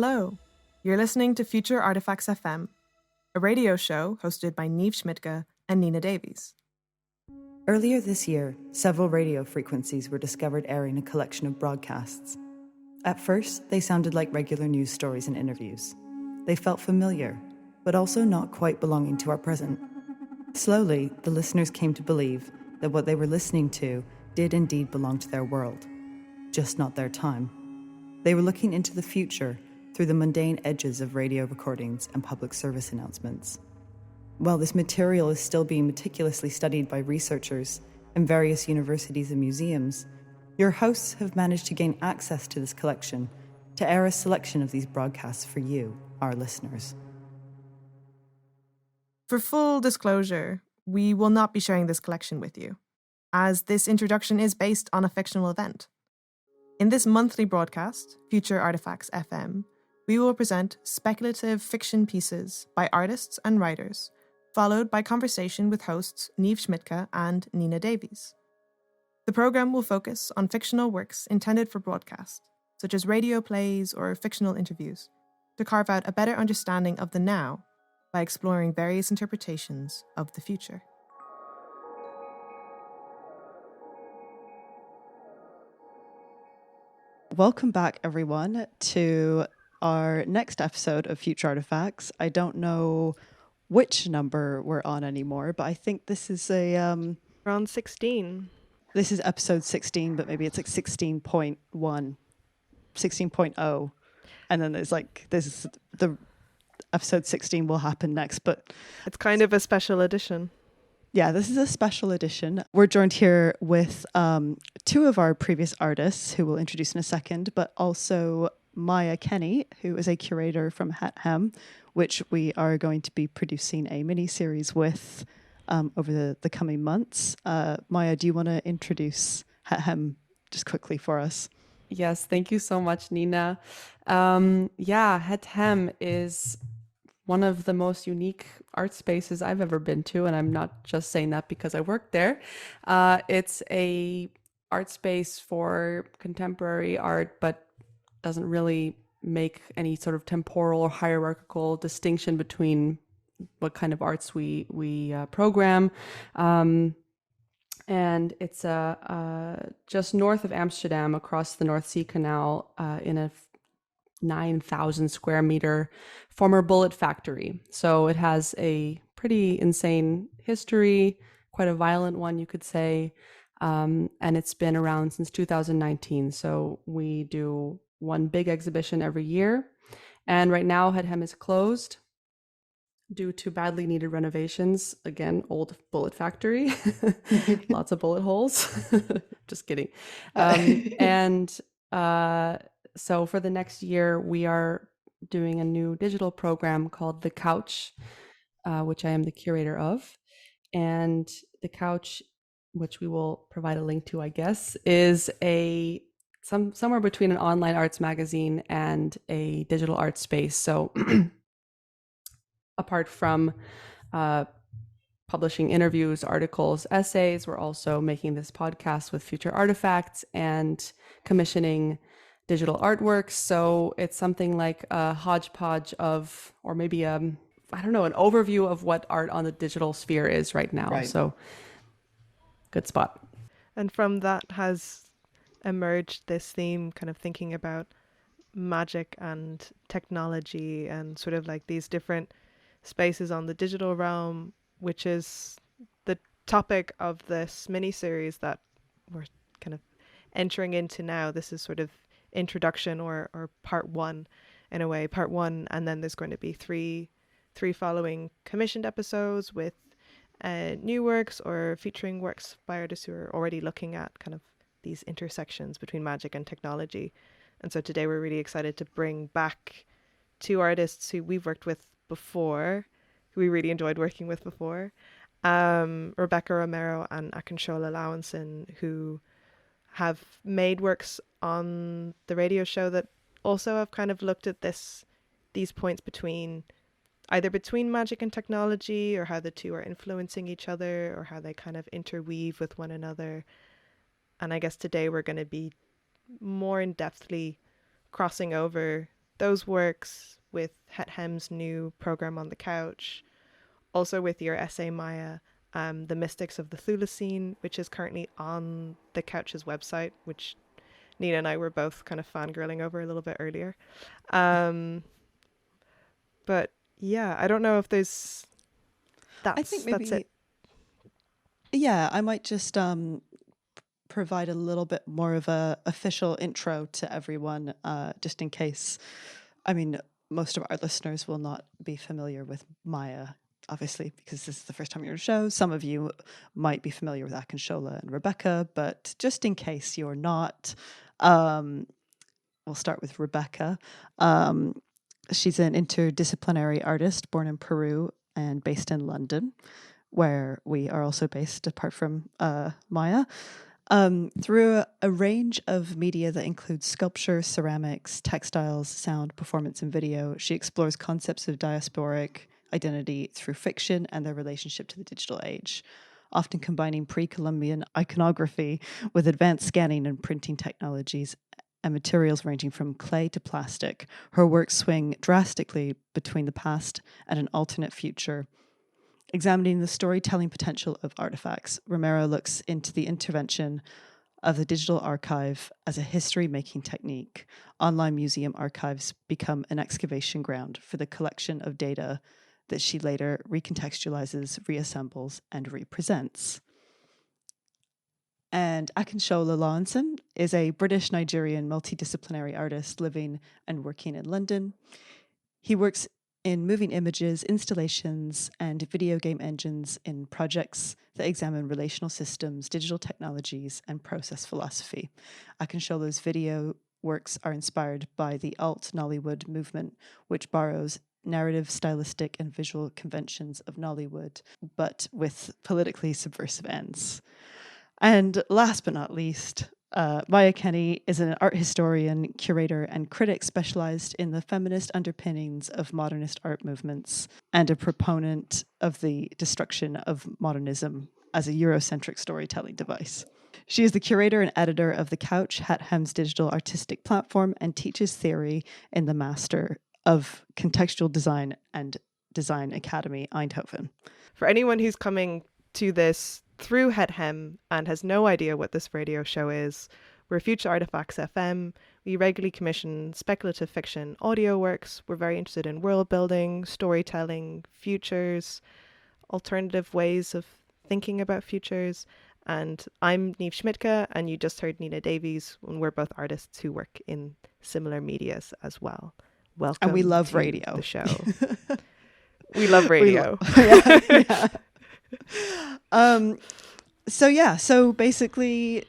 Hello, you're listening to Future Artefacts FM, a radio show hosted by Niamh Schmidtke and Nina Davies. Earlier this year, several radio frequencies were discovered airing a collection of broadcasts. At first, they sounded like regular news stories and interviews. They felt familiar, but also not quite belonging to our present. Slowly, the listeners came to believe that what they were listening to did indeed belong to their world, just not their time. They were looking into the future through the mundane edges of radio recordings and public service announcements. While this material is still being meticulously studied by researchers in various universities and museums, your hosts have managed to gain access to this collection to air a selection of these broadcasts for you, our listeners. For full disclosure, we will not be sharing this collection with you, as this introduction is based on a fictional event. In this monthly broadcast, Future Artefacts FM, we will present speculative fiction pieces by artists and writers, followed by conversation with hosts Niamh Schmidtke and Nina Davies. The programme will focus on fictional works intended for broadcast, such as radio plays or fictional interviews, to carve out a better understanding of the now by exploring various interpretations of the future. Welcome back, everyone, to our next episode of Future Artefacts. I don't know which number we're on anymore, but I think this is around 16. This is episode 16, but maybe it's like 16.1, 16.0. And then there's the episode 16 will happen next, but it's kind of a special edition. Yeah, this is a special edition. We're joined here with two of our previous artists who we'll introduce in a second, but also Maya Kenny, who is a curator from Het Hem, which we are going to be producing a mini-series with over the coming months. Maya, do you want to introduce Het Hem just quickly for us? Yes, thank you so much, Nina. Het Hem is one of the most unique art spaces I've ever been to, and I'm not just saying that because I worked there. It's a art space for contemporary art, but doesn't really make any sort of temporal or hierarchical distinction between what kind of arts we program. And it's just north of Amsterdam, across the North Sea Canal, in a 9,000 square meter former bullet factory. So it has a pretty insane history, quite a violent one, you could say. And it's been around since 2019. So we do one big exhibition every year. And right now, Het Hem is closed due to badly needed renovations. Again, old bullet factory, lots of bullet holes. Just kidding. So for the next year, we are doing a new digital program called The Couch, which I am the curator of. And The Couch, which we will provide a link to, I guess, is somewhere between an online arts magazine and a digital art space. So apart from publishing interviews, articles, essays, we're also making this podcast with Future Artefacts and commissioning digital artworks. So it's something like a hodgepodge of, or maybe an overview of what art on the digital sphere is right now. Right. So good spot. And from that has emerged this theme, kind of thinking about magic and technology and sort of like these different spaces on the digital realm, which is the topic of this mini-series that we're kind of entering into now. This is sort of introduction or part one, in a way, part one, and then there's going to be three following commissioned episodes with new works or featuring works by artists who are already looking at kind of these intersections between magic and technology. And so today we're really excited to bring back two artists who we've worked with before, who we really enjoyed working with before, Rebecca Romero and Akinshola Lowenson, who have made works on the radio show that also have kind of looked at these points between magic and technology, or how the two are influencing each other, or how they kind of interweave with one another. And I guess today we're going to be more in-depthly crossing over those works, with Het Hem's new program on the couch, also with your essay, Maya, The Mystics of the Thulacine, which is currently on the couch's website, which Nina and I were both kind of fangirling over a little bit earlier. But yeah, I don't know if there's I think that's it. Yeah, I might just provide a little bit more of a official intro to everyone, just in case. I mean, most of our listeners will not be familiar with Maya, obviously, because this is the first time you're on the show. Some of you might be familiar with Akinshola and Rebecca, but just in case you're not, we'll start with Rebecca. She's an interdisciplinary artist born in Peru and based in London, where we are also based, apart from Maya. Through a range of media that includes sculpture, ceramics, textiles, sound, performance, and video, she explores concepts of diasporic identity through fiction and their relationship to the digital age, often combining pre-Columbian iconography with advanced scanning and printing technologies and materials ranging from clay to plastic. Her works swing drastically between the past and an alternate future. Examining the storytelling potential of artifacts, Romero looks into the intervention of the digital archive as a history-making technique. Online museum archives become an excavation ground for the collection of data that she later recontextualizes, reassembles, and represents. And Akinshola Lawson is a British-Nigerian multidisciplinary artist living and working in London. He works in moving images, installations, and video game engines in projects that examine relational systems, digital technologies, and process philosophy. Akinshola's video works are inspired by the alt-Nollywood movement, which borrows narrative, stylistic, and visual conventions of Nollywood, but with politically subversive ends. And last but not least, Maya Kenny is an art historian, curator, and critic specialized in the feminist underpinnings of modernist art movements and a proponent of the destruction of modernism as a Eurocentric storytelling device. She is the curator and editor of The Couch, Het Hem's digital artistic platform, and teaches theory in the Master of Contextual Design and Design Academy, Eindhoven. For anyone who's coming to this through Het Hem and has no idea what this radio show is, we're Future Artefacts FM. We regularly commission speculative fiction audio works. We're very interested in world building, storytelling, futures, alternative ways of thinking about futures. And I'm Neve Schmidtke, and you just heard Nina Davies, and we're both artists who work in similar medias as well. Welcome. And we love to radio. The show. We love radio. Yeah. So basically,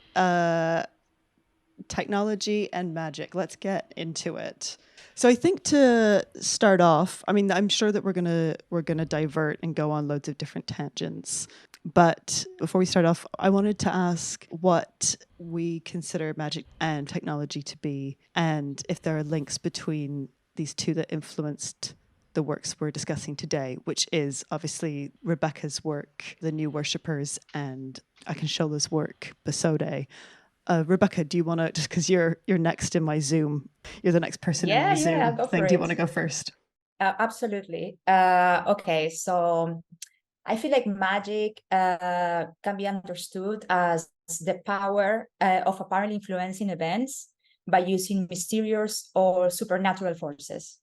technology and magic. Let's get into it. So I think to start off, I mean, I'm sure that we're gonna divert and go on loads of different tangents. But before we start off, I wanted to ask what we consider magic and technology to be, and if there are links between these two that influenced the works we're discussing today, which is obviously Rebecca's work, The New Worshippers, and Akinshola's work, Basode. Rebecca, do you want to, just because you're next in my Zoom, you're the next person in my Zoom thing, do you want to go first? Absolutely. Okay, so I feel like magic can be understood as the power of apparently influencing events by using mysterious or supernatural forces.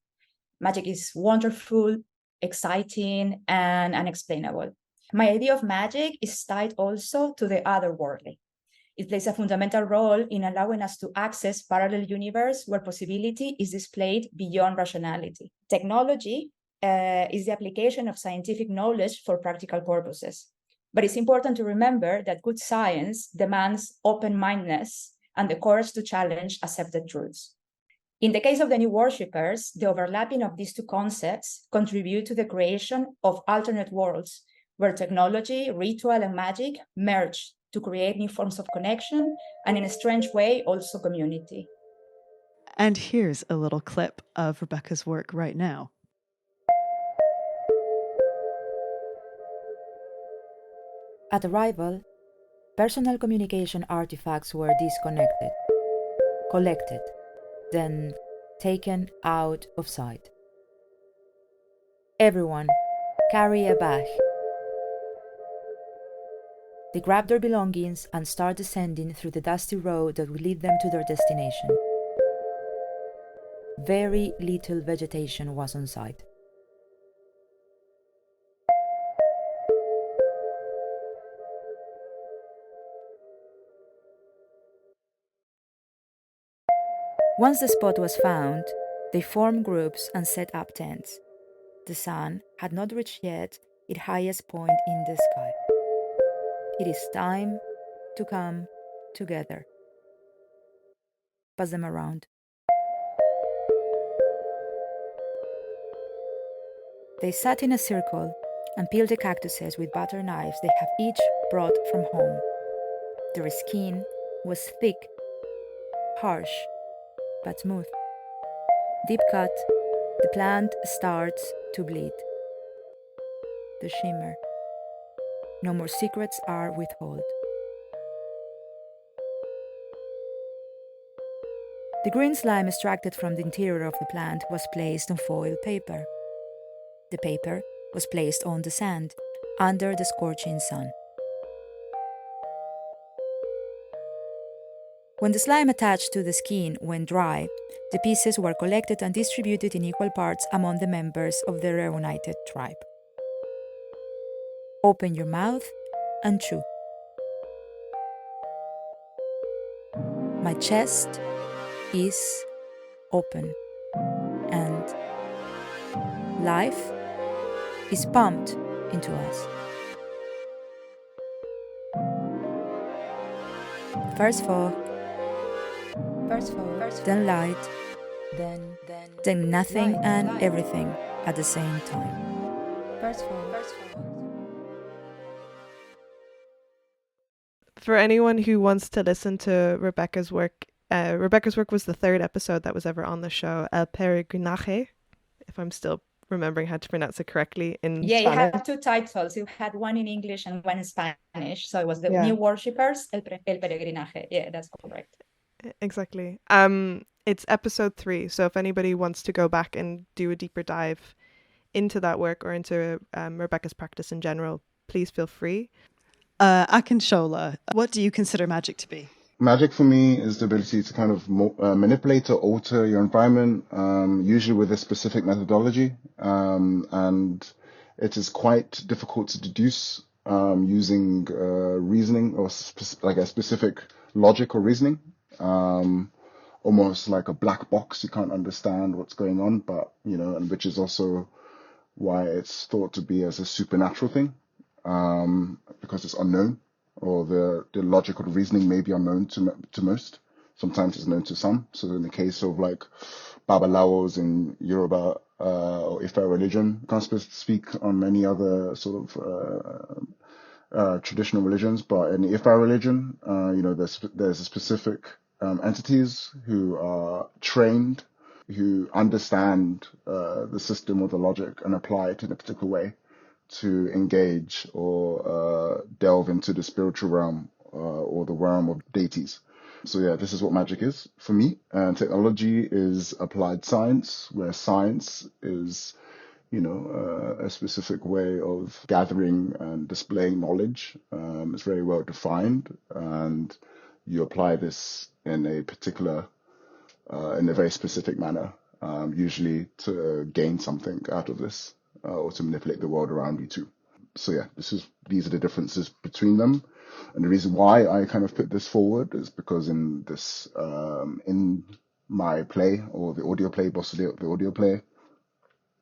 Magic is wonderful, exciting, and unexplainable. My idea of magic is tied also to the otherworldly. It plays a fundamental role in allowing us to access parallel universe where possibility is displayed beyond rationality. Technology is the application of scientific knowledge for practical purposes. But it's important to remember that good science demands open-mindedness and the courage to challenge accepted truths. In the case of the new worshippers, the overlapping of these two concepts contribute to the creation of alternate worlds where technology, ritual, and magic merge to create new forms of connection and, in a strange way, also community. And here's a little clip of Rebecca's work right now. At arrival, personal communication artifacts were disconnected, collected, then taken out of sight. Everyone, carry a bag. They grab their belongings and start descending through the dusty road that will lead them to their destination. Very little vegetation was on sight. Once the spot was found, they formed groups and set up tents. The sun had not reached yet its highest point in the sky. It is time to come together. Pass them around. They sat in a circle and peeled the cactuses with butter knives they have each brought from home. Their skin was thick, harsh, but smooth. Deep cut, the plant starts to bleed. The shimmer. No more secrets are withheld. The green slime extracted from the interior of the plant was placed on foil paper. The paper was placed on the sand, under the scorching sun. When the slime attached to the skin went dry, the pieces were collected and distributed in equal parts among the members of the reunited tribe. Open your mouth and chew. My chest is open, and life is pumped into us. First fog, then light, then nothing and everything at the same time. For anyone who wants to listen to Rebecca's work was the third episode that was ever on the show, El Peregrinaje, if I'm still remembering how to pronounce it correctly in Yeah, Spanish. it had two titles. It had one in English and one in Spanish. So it was the New Worshippers, El Peregrinaje. Yeah, that's correct. Exactly. It's episode 3. So if anybody wants to go back and do a deeper dive into that work or into Rebecca's practice in general, please feel free. Akinshola, what do you consider magic to be? Magic for me is the ability to kind of manipulate or alter your environment, usually with a specific methodology. And it is quite difficult to deduce using reasoning or like a specific logic or reasoning. Almost like a black box. You can't understand what's going on, but, and which is also why it's thought to be as a supernatural thing, because it's unknown. Or the logical reasoning may be unknown to most. Sometimes it's known to some. So in the case of like Babalawos in Yoruba or Ifa religion, can't speak on any other sort of traditional religions, but in the Ifa religion, there's a specific entities who are trained, who understand the system or the logic and apply it in a particular way to engage or delve into the spiritual realm or the realm of deities. So yeah, this is what magic is for me. And technology is applied science, where science is, a specific way of gathering and displaying knowledge. It's very well defined, and you apply this in a particular, in a very specific manner, usually to gain something out of this. Or to manipulate the world around you too. So yeah, these are the differences between them. And the reason why I kind of put this forward is because in this, in my play or the audio play, the audio play,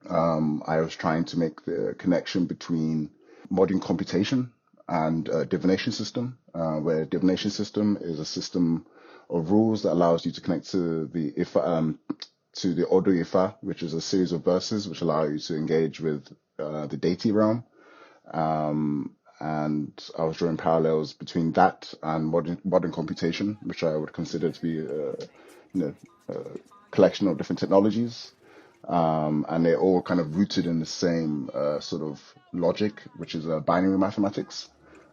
I was trying to make the connection between modern computation and divination system, where divination system is a system of rules that allows you to connect to the to the Odu Ifa, which is a series of verses which allow you to engage with the deity realm. And I was drawing parallels between that and modern computation, which I would consider to be a collection of different technologies. And they're all kind of rooted in the same sort of logic, which is binary mathematics.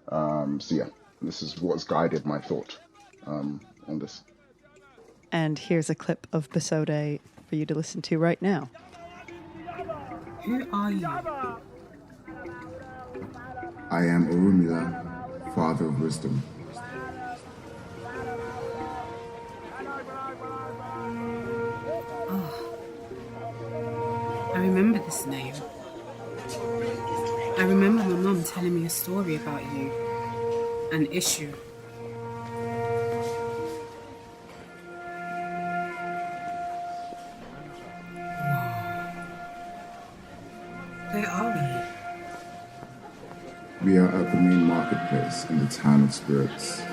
So yeah, this is what's guided my thought on this. And here's a clip of Basode for you to listen to right now. Who are you? I am Orunmila, Father of Wisdom. Oh, I remember this name. I remember my mum telling me a story about you, an issue. Where are We are at the main marketplace in the town of spirits. we?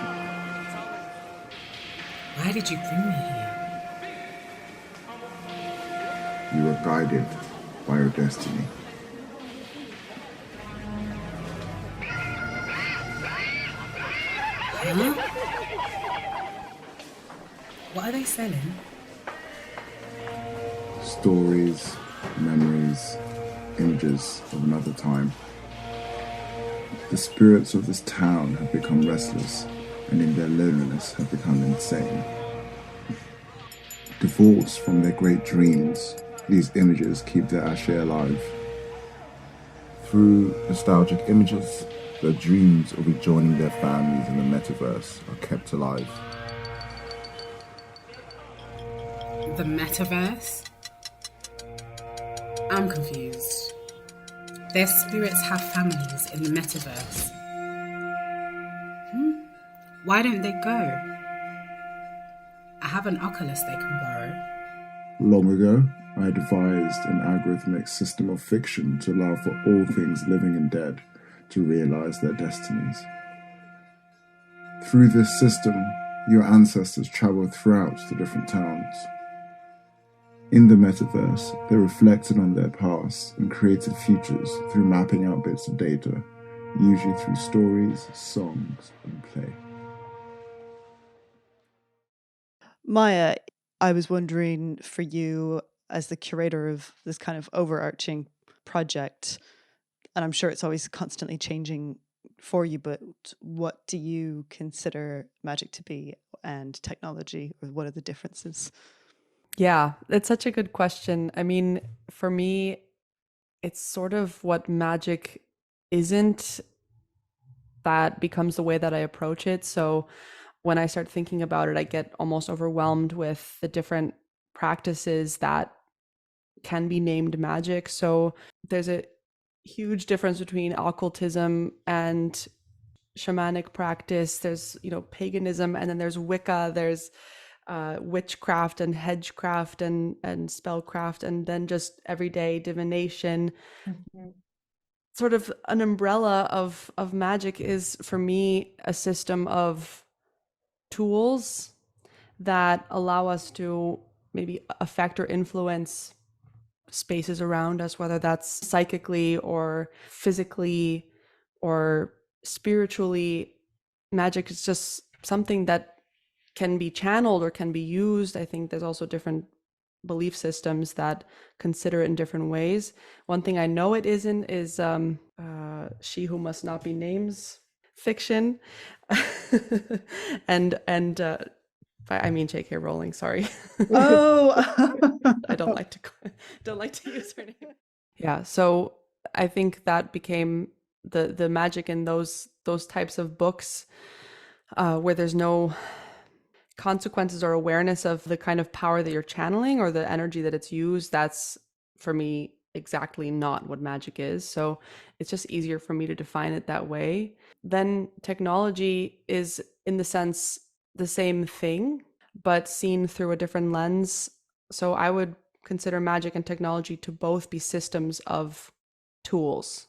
Why did you bring me here? You are guided by your destiny. Huh? What are they selling? Stories, memories, images of another time. The spirits of this town have become restless and in their loneliness have become insane. Divorced from their great dreams, these images keep their ashe alive. Through nostalgic images, their dreams of rejoining their families in the metaverse are kept alive. The metaverse? I'm confused. Their spirits have families in the metaverse. Why don't they go? I have an Oculus they can borrow. Long ago, I devised an algorithmic system of fiction to allow for all things living and dead to realize their destinies. Through this system, your ancestors traveled throughout the different towns. In the metaverse, they reflected on their past and created futures through mapping out bits of data, usually through stories, songs, and play. Maya, I was wondering for you as the curator of this kind of overarching project, and I'm sure it's always constantly changing for you, but what do you consider magic to be and technology, or what are the differences? Yeah, it's such a good question. I mean, for me, it's sort of what magic isn't that becomes the way that I approach it. So when I start thinking about it, I get almost overwhelmed with the different practices that can be named magic. So there's a huge difference between occultism and shamanic practice. There's, paganism, and then there's Wicca, there's witchcraft and hedgecraft and spellcraft, and then just everyday divination. Sort of an umbrella of magic is, for me, a system of tools that allow us to maybe affect or influence spaces around us, whether that's psychically or physically or spiritually. Magic is just something that can be channeled or can be used. I think there's also different belief systems that consider it in different ways. One thing I know it isn't is She Who Must Not Be Names fiction. and I mean J.K. Rowling, sorry. Oh, I don't like to use her name. Yeah, so I think that became the magic in those types of books where there's no consequences or awareness of the kind of power that you're channeling or the energy that it's used. That's, for me, exactly not what magic is. So it's just easier for me to define it that way. Then technology is, in the sense, the same thing, but seen through a different lens. So I would consider magic and technology to both be systems of tools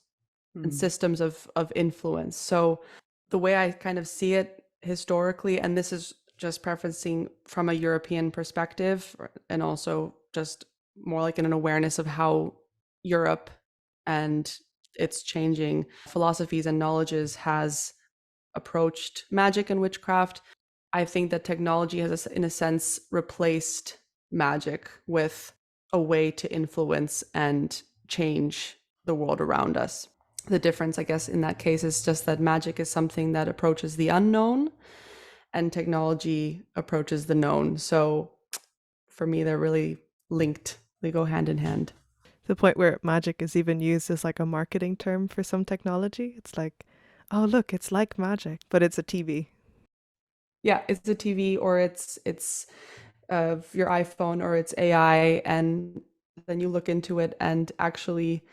and systems of influence. So the way I kind of see it historically, and this is just preferencing from a European perspective, and also just more like in an awareness of how Europe and its changing philosophies and knowledges has approached magic and witchcraft. I think that technology has, in a sense, replaced magic with a way to influence and change the world around us. The difference, I guess, in that case is just that magic is something that approaches the unknown and technology approaches the known. So for me, they're really linked. They go hand in hand. The point where magic is even used as like a marketing term for some technology. It's like, oh look, it's like magic, but it's a TV. Yeah, it's a TV, or it's your iPhone, or it's AI, and then you look into it, and actually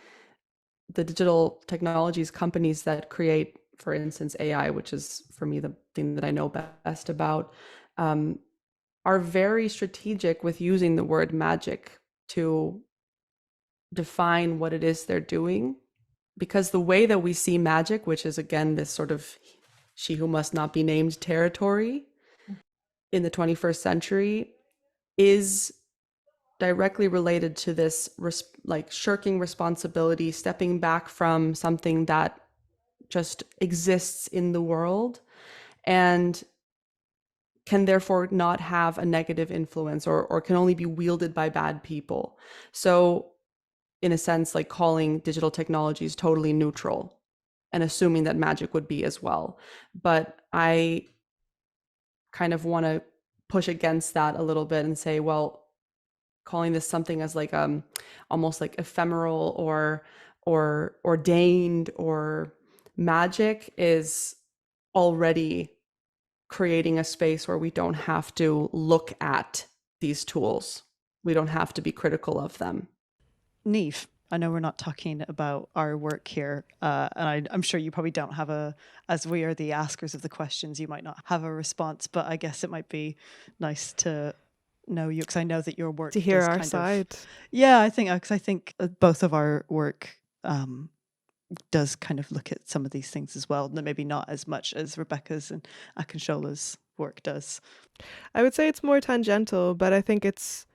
the digital technologies companies that create, for instance, AI, which is for me the thing that I know best about, are very strategic with using the word magic to define what it is they're doing. Because the way that we see magic, which is again this sort of she who must not be named territory in the 21st century, is directly related to this like shirking responsibility, stepping back from something that just exists in the world and can therefore not have a negative influence, or can only be wielded by bad people. So in a sense, like calling digital technologies totally neutral and assuming that magic would be as well. But I kind of want to push against that a little bit and say, well, calling this something as like almost like ephemeral or ordained or magic is already creating a space where we don't have to look at these tools. We don't have to be critical of them. Neve, I know we're not talking about our work here, and I'm sure you probably don't have as we are the askers of the questions, you might not have a response, but I guess it might be nice to know you, because I know that your work To hear does our side. Yeah, I think both of our work does kind of look at some of these things as well, maybe not as much as Rebecca's and Akinshola's work does. I would say it's more tangential, but I think it's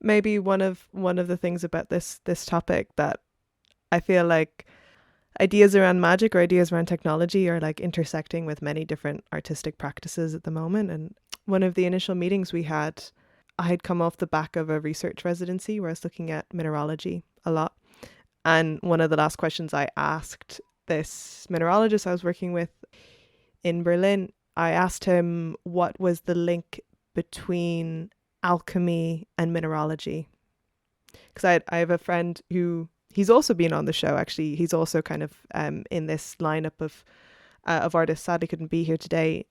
maybe one of the things about this topic that I feel like ideas around magic or ideas around technology are like intersecting with many different artistic practices at the moment. And one of the initial meetings we had, I had come off the back of a research residency where I was looking at mineralogy a lot. And one of the last questions I asked this mineralogist I was working with in Berlin, I asked him what was the link between alchemy and mineralogy. Because I have a friend who, he's also been on the show, actually. He's also kind of in this lineup of artists. Sadly couldn't be here today.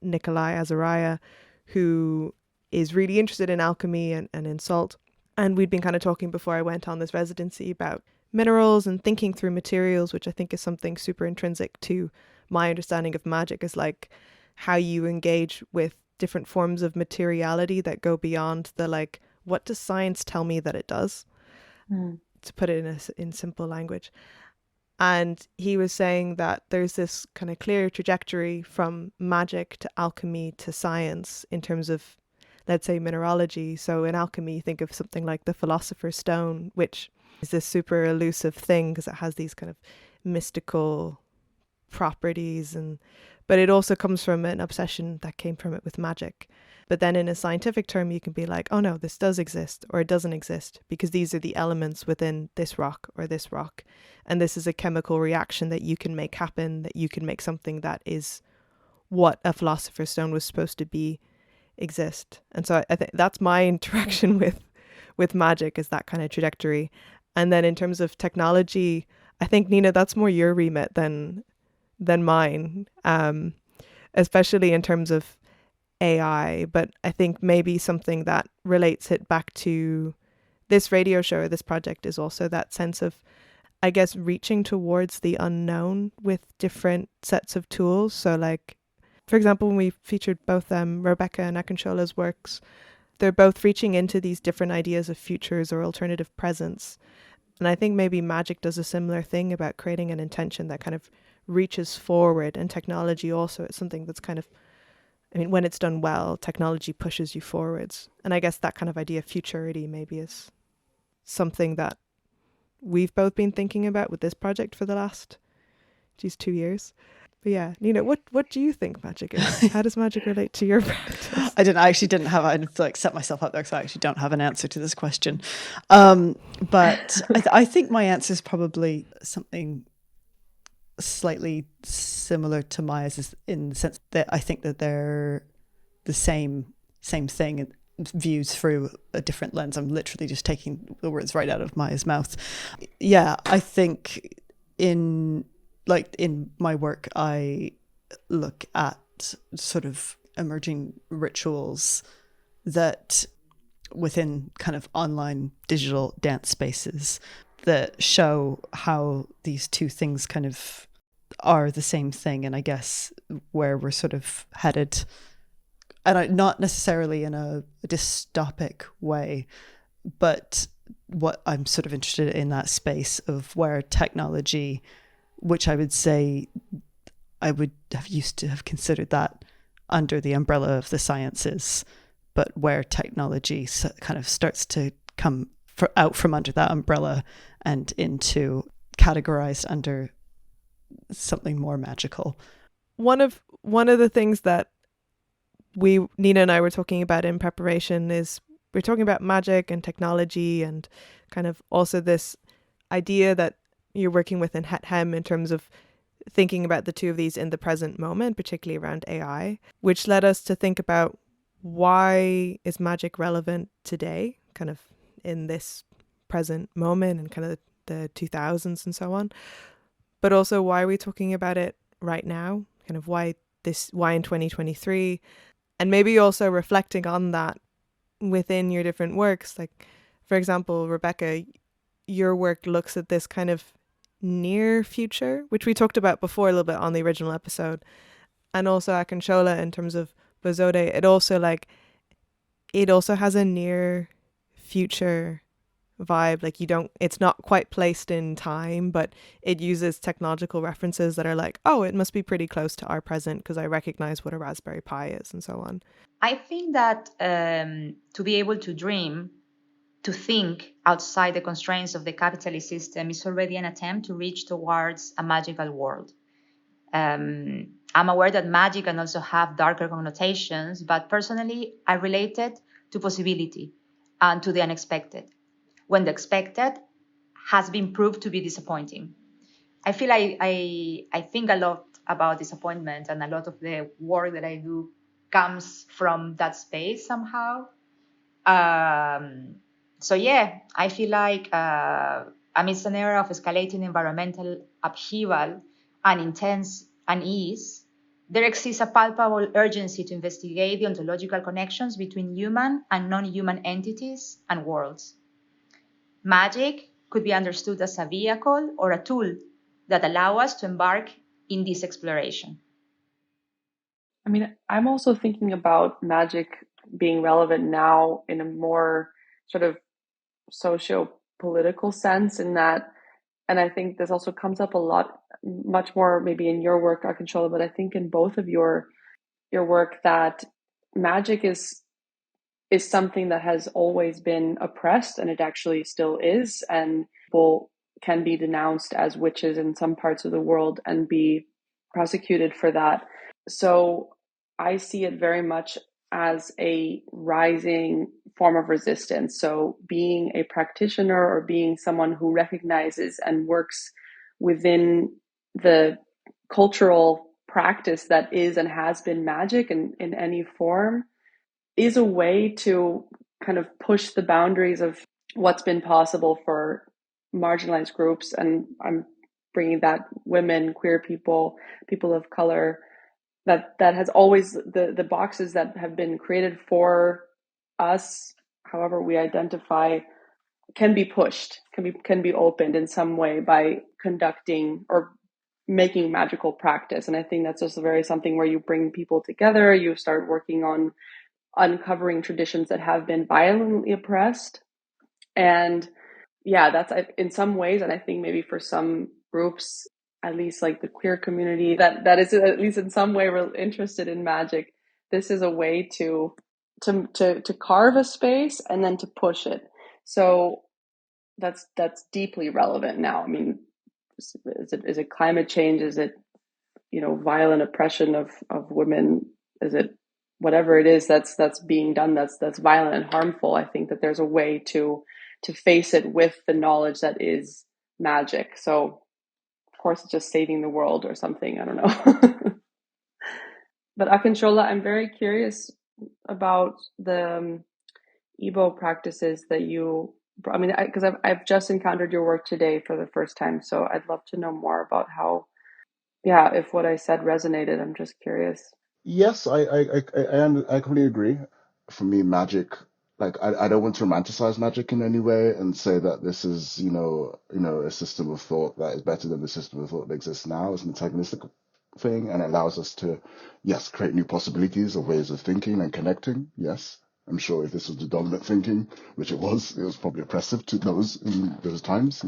Nikolai Azariah, who is really interested in alchemy and in salt. And we'd been kind of talking before I went on this residency about minerals and thinking through materials, which I think is something super intrinsic to my understanding of magic, is like how you engage with different forms of materiality that go beyond the like, what does science tell me that it does? To put it in simple language. And he was saying that there's this kind of clear trajectory from magic to alchemy to science in terms of, let's say, mineralogy. So in alchemy, think of something like the Philosopher's Stone, which is this super elusive thing because it has these kind of mystical properties, but it also comes from an obsession that came from it with magic. But then in a scientific term, you can be like, oh no, this does exist or it doesn't exist because these are the elements within this rock or this rock. And this is a chemical reaction that you can make happen, that you can make something that is what a Philosopher's Stone was supposed to be exist. And so I think that's my interaction with magic, is that kind of trajectory. And then in terms of technology, I think, Nina, that's more your remit than mine, especially in terms of AI. But I think maybe something that relates it back to this radio show or this project is also that sense of, I guess, reaching towards the unknown with different sets of tools. So like, for example, when we featured both Rebecca and Akinshola's works, they're both reaching into these different ideas of futures or alternative presents. And I think maybe magic does a similar thing about creating an intention that kind of reaches forward, and technology also is something that's kind of, I mean, when it's done well, technology pushes you forwards. And I guess that kind of idea of futurity maybe is something that we've both been thinking about with this project for the last 2 years. But yeah, Nina, what do you think magic is? How does magic relate to your practice? I actually didn't have, I like set myself up there because I actually don't have an answer to this question. But I think my answer is probably something slightly similar to Maya's, in the sense that I think that they're the same thing viewed through a different lens. I'm literally just taking the words right out of Maya's mouth. Yeah, I think in my work, I look at sort of emerging rituals that within kind of online digital dance spaces that show how these two things kind of are the same thing, and I guess where we're sort of headed, and not necessarily in a dystopic way, but what I'm sort of interested in that space of where technology, which I would say I would have used to have considered that under the umbrella of the sciences, but where technology kind of starts to come out from under that umbrella and into categorized under something more magical. One of the things that Nina and I were talking about in preparation is we're talking about magic and technology, and kind of also this idea that you're working with in Het Hem in terms of thinking about the two of these in the present moment, particularly around AI, which led us to think about why is magic relevant today, kind of in this present moment and kind of the 2000s and so on, but also why are we talking about it right now, kind of why in 2023, and maybe also reflecting on that within your different works. Like, for example, Rebecca, your work looks at this kind of near future, which we talked about before a little bit on the original episode, and also Akanshola in terms of Bozode, it also has a near future vibe. Like, it's not quite placed in time, but it uses technological references that are like, oh, it must be pretty close to our present because I recognize what a Raspberry Pi is and so on. I think that to be able to dream, to think outside the constraints of the capitalist system is already an attempt to reach towards a magical world. I'm aware that magic can also have darker connotations, but personally, I relate it to possibility and to the unexpected, when the expected has been proved to be disappointing. I feel I think a lot about disappointment, and a lot of the work that I do comes from that space somehow. So yeah, I feel like amidst an era of escalating environmental upheaval and intense unease, there exists a palpable urgency to investigate the ontological connections between human and non-human entities and worlds. Magic could be understood as a vehicle or a tool that allow us to embark in this exploration. I mean, I'm also thinking about magic being relevant now in a more sort of socio-political sense, in that, and I think this also comes up a lot, much more maybe in your work, Arkanchola, but I think in both of your work, that magic is something that has always been oppressed, and it actually still is, and people can be denounced as witches in some parts of the world and be prosecuted for that. So I see it very much as a rising form of resistance. So being a practitioner or being someone who recognizes and works within the cultural practice that is and has been magic in any form is a way to kind of push the boundaries of what's been possible for marginalized groups. And I'm bringing that women, queer people, people of color, that has always, the boxes that have been created for us, however we identify, can be pushed, can be opened in some way by conducting or making magical practice. And I think that's also very something where you bring people together, you start working on uncovering traditions that have been violently oppressed. And yeah, that's in some ways, and I think maybe for some groups, at least like the queer community that is at least in some way interested in magic, this is a way to carve a space and then to push it. So that's deeply relevant now. I mean, is it climate change? Is it, violent oppression of women? Is it whatever it is that's being done that's violent and harmful? I think that there's a way to face it with the knowledge that is magic. So of course it's just saving the world or something, I don't know. But Akanshola, I'm very curious about the Igbo practices that you, I mean, because I've just encountered your work today for the first time, so I'd love to know more about how, yeah, if what I said resonated. I'm just curious. Yes, I completely agree. For me, magic, like I don't want to romanticize magic in any way and say that this is, a system of thought that is better than the system of thought that exists now. It's an antagonistic thing and it allows us to, yes, create new possibilities of ways of thinking and connecting. Yes. I'm sure if this was the dominant thinking, which it was probably oppressive to those in those times,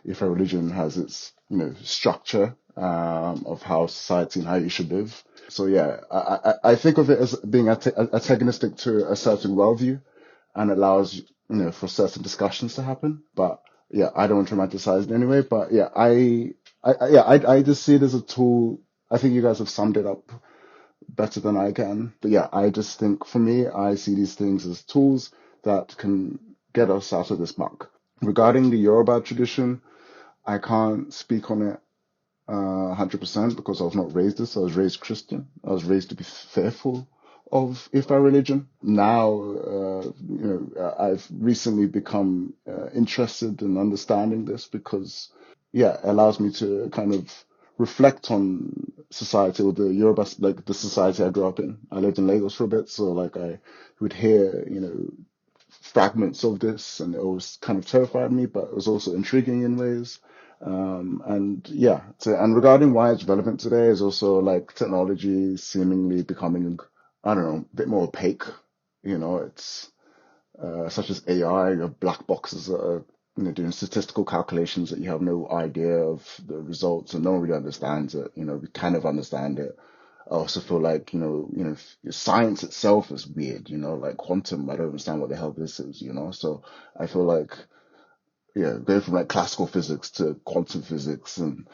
If a religion has its, structure of how society and how you should live. So yeah, I think of it as being antagonistic to a certain worldview and allows, for certain discussions to happen. But yeah, I don't want to romanticize it anyway. But yeah, I just see it as a tool. I think you guys have summed it up better than I can. But yeah, I just think for me, I see these things as tools that can get us out of this muck. Regarding the Yoruba tradition, I can't speak on it 100% because I was not raised this. I was raised Christian. I was raised to be fearful of Ifa religion. Now, I've recently become interested in understanding this because, yeah, it allows me to kind of reflect on society or the Yoruba, like the society I grew up in. I lived in Lagos for a bit, so like I would hear, fragments of this, and it always kind of terrified me, but it was also intriguing in ways. And yeah, and regarding why it's relevant today is also like technology seemingly becoming, I don't know, a bit more opaque. It's such as AI, you have black boxes that are doing statistical calculations that you have no idea of the results, and no one really understands it. We kind of understand it. I also feel like, science itself is weird, like quantum, I don't understand what the hell this is, So I feel like, yeah, going from like classical physics to quantum physics, and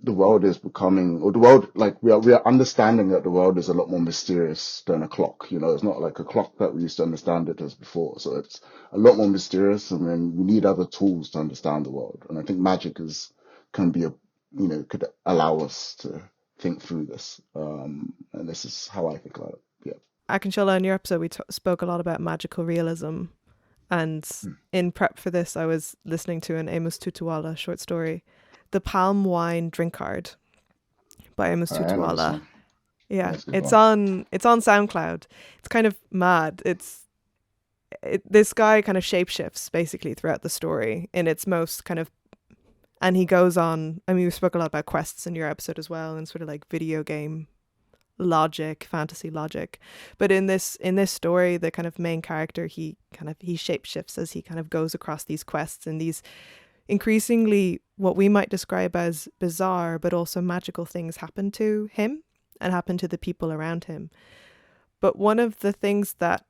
the world is becoming, or the world, like we are understanding that the world is a lot more mysterious than a clock. It's not like a clock that we used to understand it as before. So it's a lot more mysterious, and then we need other tools to understand the world. And I think magic can be could allow us to think through this. And this is how I think about it. Yeah. Akinshola, in your episode, we spoke a lot about magical realism. And in prep for this, I was listening to an Amos Tutuwala short story, The Palm Wine Drink Card by Amos I know this Tutuwala. one. Yeah, That's a good it's one. on SoundCloud. It's kind of mad. This guy kind of shapeshifts basically throughout the story in its most kind of, and he goes on. I mean, we spoke a lot about quests in your episode as well, and sort of like video game logic, fantasy logic. But in this story, the kind of main character, he shapeshifts as he kind of goes across these quests and these increasingly what we might describe as bizarre but also magical things happen to him and happen to the people around him. But one of the things that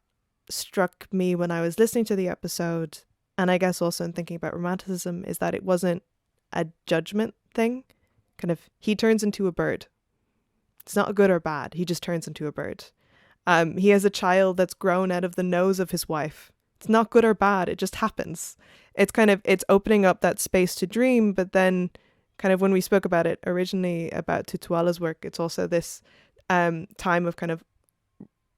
struck me when I was listening to the episode, and I guess also in thinking about romanticism, is that it wasn't a judgment thing. Kind of, he turns into a bird. It's not good or bad. He just turns into a bird. He has a child that's grown out of the nose of his wife. It's not good or bad. It just happens. It's opening up that space to dream. But then kind of when we spoke about it originally about Tutuala's work, it's also this time of kind of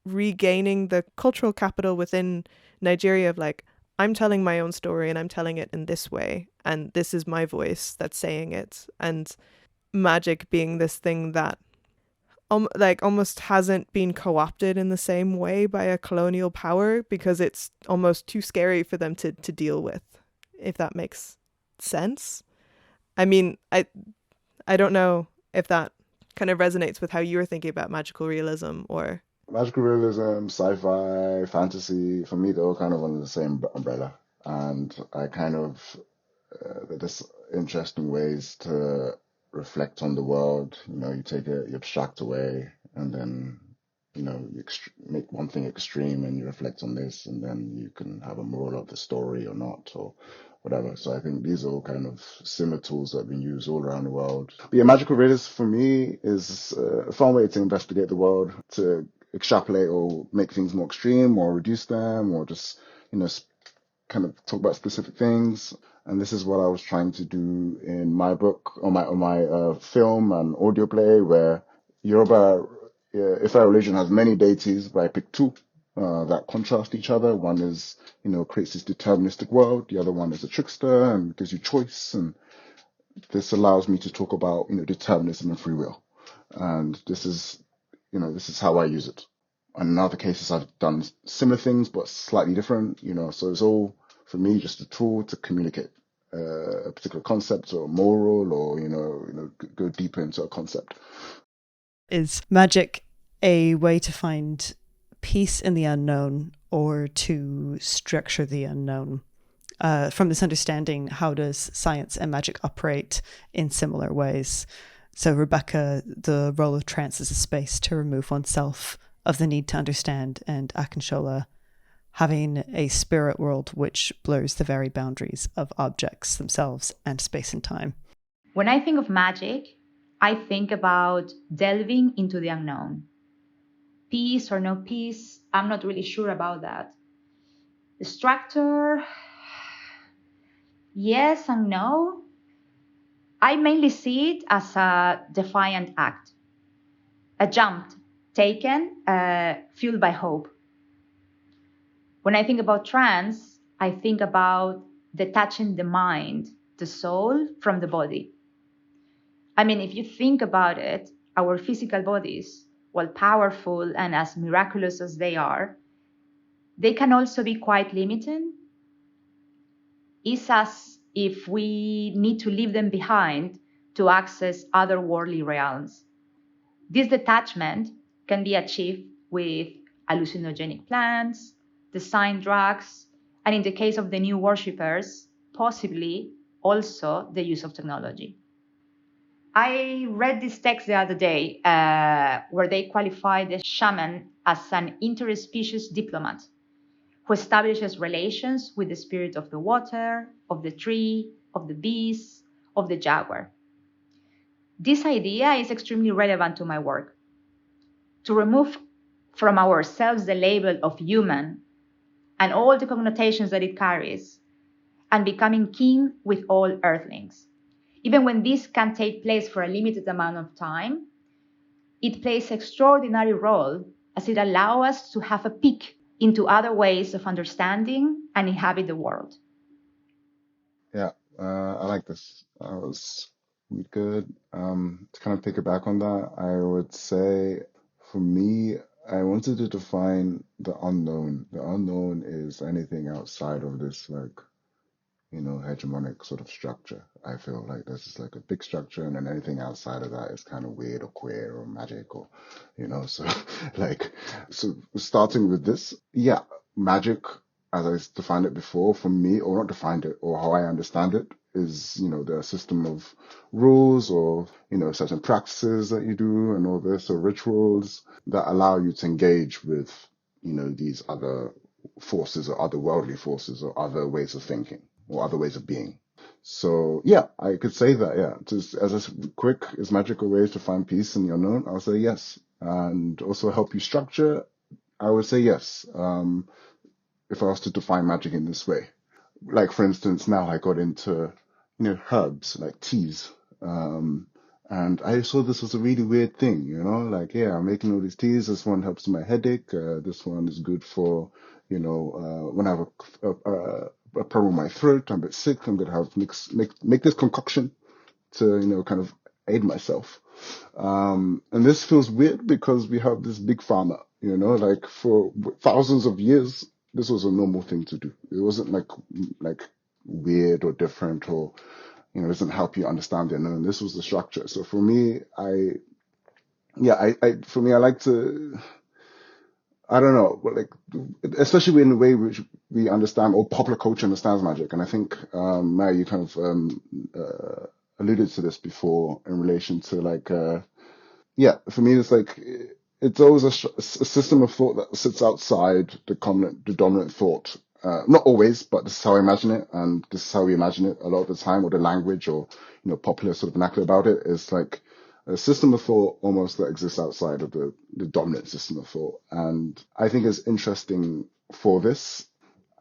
regaining the cultural capital within Nigeria of like, I'm telling my own story and I'm telling it in this way. And this is my voice that's saying it. And magic being this thing that almost hasn't been co-opted in the same way by a colonial power because it's almost too scary for them to deal with, if that makes sense. I mean, I don't know if that kind of resonates with how you were thinking about magical realism or... Magical realism, sci-fi, fantasy, for me, they're all kind of under the same umbrella. And I kind of, they're just interesting ways to reflect on the world. You take it, you abstract away, and then, you make one thing extreme and you reflect on this, and then you can have a moral of the story or not, or whatever. So I think these are all kind of similar tools that have been used all around the world. But yeah, magical realism for me is a fun way to investigate the world, to extrapolate or make things more extreme or reduce them, or just, kind of talk about specific things. And this is what I was trying to do in my book, or my film and audio play, where Yoruba, Ifa religion has many deities, but I picked two. that contrast each other. One is, creates this deterministic world. The other one is a trickster and gives you choice. And this allows me to talk about, determinism and free will. And this is how I use it. And in other cases, I've done similar things, but slightly different, so it's all, for me, just a tool to communicate a particular concept or moral, or, go deeper into a concept. Is magic a way to find peace in the unknown or to structure the unknown? From this understanding, how does science and magic operate in similar ways? So, Rebecca, the role of trance as a space to remove oneself of the need to understand, and Akinshola, having a spirit world which blurs the very boundaries of objects themselves and space and time. When I think of magic, I think about delving into the unknown. Peace or no peace, I'm not really sure about that. The structure, yes and no. I mainly see it as a defiant act, a jump taken, fueled by hope. When I think about trance, I think about detaching the mind, the soul, from the body. I mean, if you think about it, our physical bodies, while powerful and as miraculous as they can also be quite limiting. It's as if we need to leave them behind to access otherworldly realms. This detachment can be achieved with hallucinogenic plants, design drugs, and in the case of the new worshippers, possibly also the use of technology. I read this text the other day where they qualify the shaman as an interspecies diplomat who establishes relations with the spirit of the water, of the tree, of the beast, of the jaguar. This idea is extremely relevant to my work. To remove from ourselves the label of human and all the connotations that it carries, and becoming kin with all earthlings. Even when this can take place for a limited amount of time, it plays an extraordinary role as it allows us to have a peek into other ways of understanding and inhabit the world. Yeah, I like this. That was really good. To kind of pick it back on that, I would say for me, I wanted to define the unknown. The unknown is anything outside of this, like, hegemonic sort of structure. I feel like this is like a big structure, and then anything outside of that is kind of weird or queer or magic or, so so starting with this, yeah, magic, as I defined it before, for me, or not defined it, or how I understand it, is, the system of rules or, certain practices that you do and all this, or rituals that allow you to engage with, these other forces or otherworldly forces or other ways of thinking or other ways of being. So yeah, I could say that, yeah, just as a quick, is magic a way to find peace in the unknown? I'll say yes. And also help you structure, I would say yes. If I was to define magic in this way, like for instance, now I got into, herbs like teas. And I saw this was a really weird thing, like, yeah, I'm making all these teas. This one helps my headache. This one is good for, when I have a problem with my throat, I'm a bit sick, I'm going to have make this concoction to, kind of aid myself. And this feels weird because we have this big pharma, like for thousands of years, this was a normal thing to do. It wasn't like weird or different or, it doesn't help you understand the unknown. This was the structure. So for me, I like to, I don't know, but like, especially in the way which we understand or popular culture understands magic. And I think, Mary, you kind of, alluded to this before in relation to like, for me, it's like, it's always a system of thought that sits outside the dominant thought. Not always, but this is how I imagine it, and this is how we imagine it a lot of the time, or the language or, popular sort of vernacular about it is like a system of thought almost that exists outside of the dominant system of thought. And I think it's interesting for this.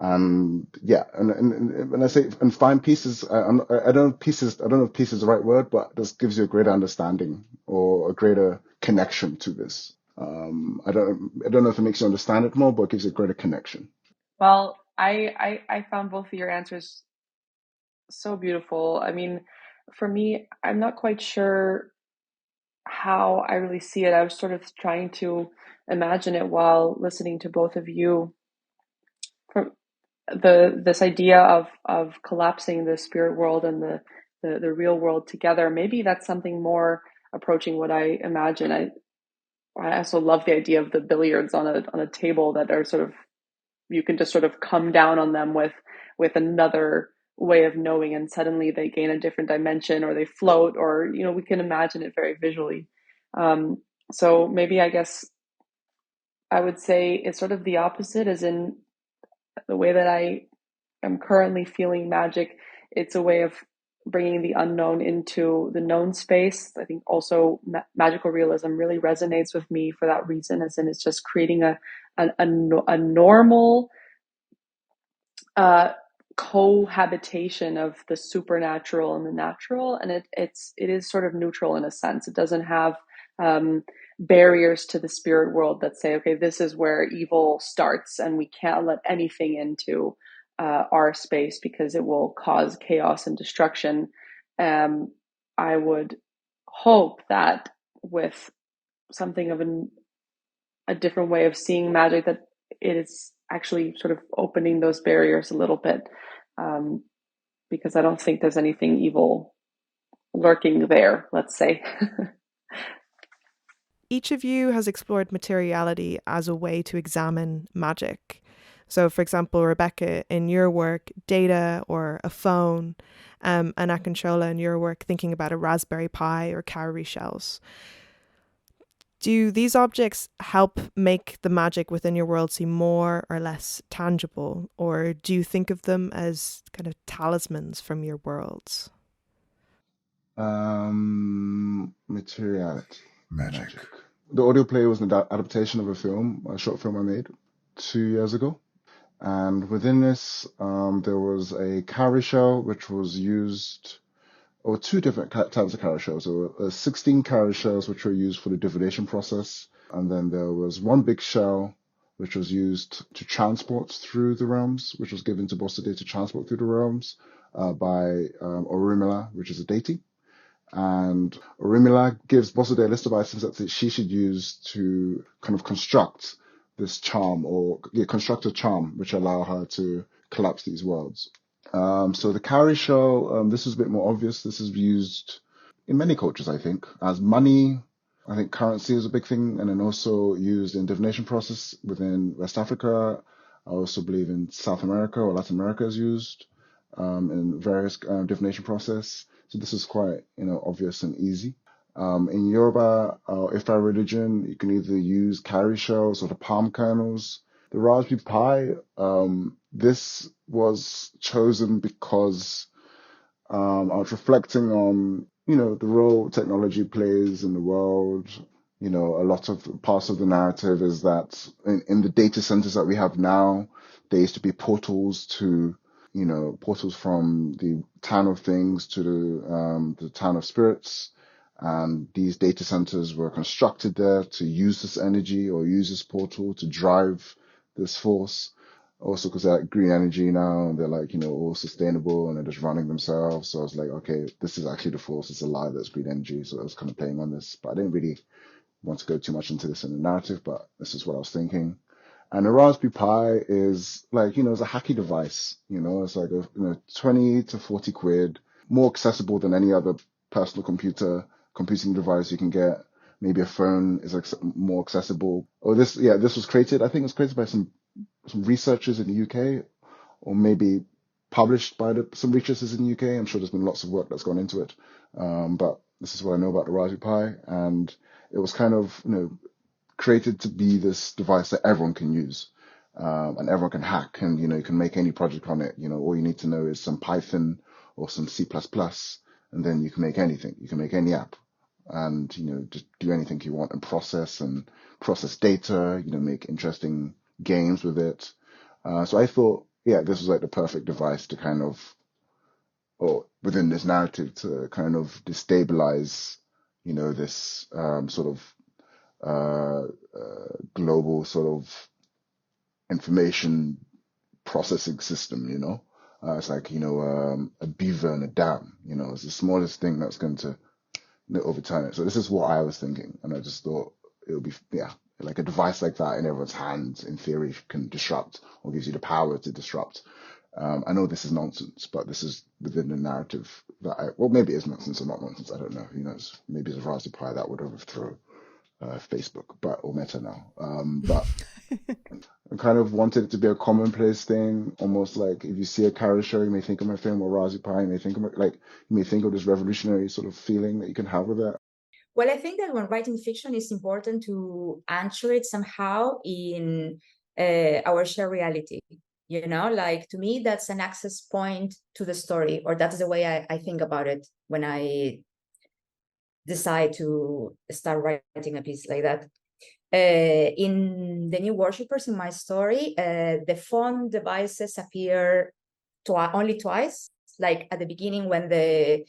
And yeah, and when I say and find pieces, I don't know if peace is the right word, but this gives you a greater understanding or a greater connection to this. I don't know if it makes you understand it more, but it gives you a greater connection. Well, I found both of your answers so beautiful. I mean, for me, I'm not quite sure how I really see it. I was sort of trying to imagine it while listening to both of you. From this idea of collapsing the spirit world and the real world together, maybe that's something more approaching what I imagine. I also love the idea of the billiards on a table that are sort of, you can just sort of come down on them with another way of knowing, and suddenly they gain a different dimension, or they float, or we can imagine it very visually. So maybe, I guess I would say it's sort of the opposite, as in the way that I am currently feeling magic. It's a way of bringing the unknown into the known space. I think also magical realism really resonates with me for that reason, as in it's just creating a normal uh, cohabitation of the supernatural and the natural, and it is sort of neutral in a sense. It doesn't have barriers to the spirit world that say, okay, this is where evil starts, and we can't let anything into our space because it will cause chaos and destruction. I would hope that with something of a different way of seeing magic, that it is actually sort of opening those barriers a little bit, um, because I don't think there's anything evil lurking there, let's say. Each of you has explored materiality as a way to examine magic. So, for example, Rebecca, in your work, data or a phone, and Akanchola, in your work, thinking about a Raspberry Pi or cowrie shells. Do these objects help make the magic within your world seem more or less tangible, or do you think of them as kind of talismans from your worlds? Materiality. Magic. The audio play was an adaptation of a short film I made 2 years ago. And within this, there was a cowrie shell, which was used, or two different types of cowrie shells. There were 16 cowrie shells, which were used for the divination process. And then there was one big shell, which was used to transport through the realms, which was given to Boside to transport through the realms by Orumila, which is a deity. And Orumila gives Boside a list of items that she should use to kind of construct this charm, or construct a charm which allow her to collapse these worlds. So the cowrie shell, this is a bit more obvious. This is used in many cultures, I think, as money. I think currency is a big thing, and then also used in divination process within West Africa. I also believe in South America or Latin America is used in various divination process. So this is quite, obvious and easy. In Yoruba or Ifa religion, you can either use cowrie shells or the palm kernels. The Raspberry Pi, this was chosen because I was reflecting on, the role technology plays in the world. A lot of parts of the narrative is that in the data centers that we have now, there used to be portals to, portals from the town of things to the town of spirits. And these data centers were constructed there to use this energy or use this portal to drive this force. Also, because they're like green energy now, and they're like, all sustainable, and they're just running themselves. So I was like, okay, this is actually the force. It's a lie that's green energy. So I was kind of playing on this, but I didn't really want to go too much into this in the narrative, but this is what I was thinking. And the Raspberry Pi is like, it's a hacky device. It's like a 20 to 40 quid, more accessible than any other personal computing device you can get. Maybe a phone is more accessible. Oh, this was created. I think it was created by some researchers in the UK, or maybe published by some researchers in the UK. I'm sure there's been lots of work that's gone into it. But this is what I know about the Raspberry Pi, and it was kind of, created to be this device that everyone can use, and everyone can hack, and, you can make any project on it. All you need to know is some Python or some C++, and then you can make anything. You can make any app, and, just do anything you want and process data, make interesting games with it. So I thought, this was like the perfect device to kind of, or within this narrative, to kind of destabilize, this sort of global sort of information processing system, you know. It's like, a beaver in a dam, it's the smallest thing that's going to overturn it. So this is what I was thinking. And I just thought it would be, yeah, like a device like that in everyone's hands, in theory, can disrupt or gives you the power to disrupt. I know this is nonsense, but this is within the narrative well, maybe it's nonsense or not nonsense. I don't know. Who knows? Maybe it's a Raspberry Pi that would overthrow Facebook, or Meta now. But I kind of wanted it to be a commonplace thing, almost like if you see a carrier show, you may think of my film, or Raspberry Pi, you may think of this revolutionary sort of feeling that you can have with it. Well, I think that when writing fiction, it's important to anchor it somehow in our shared reality. Like, to me, that's an access point to the story, or that's the way I think about it when I decide to start writing a piece like that. In the new worshippers in my story, the phone devices appear only twice, like at the beginning when the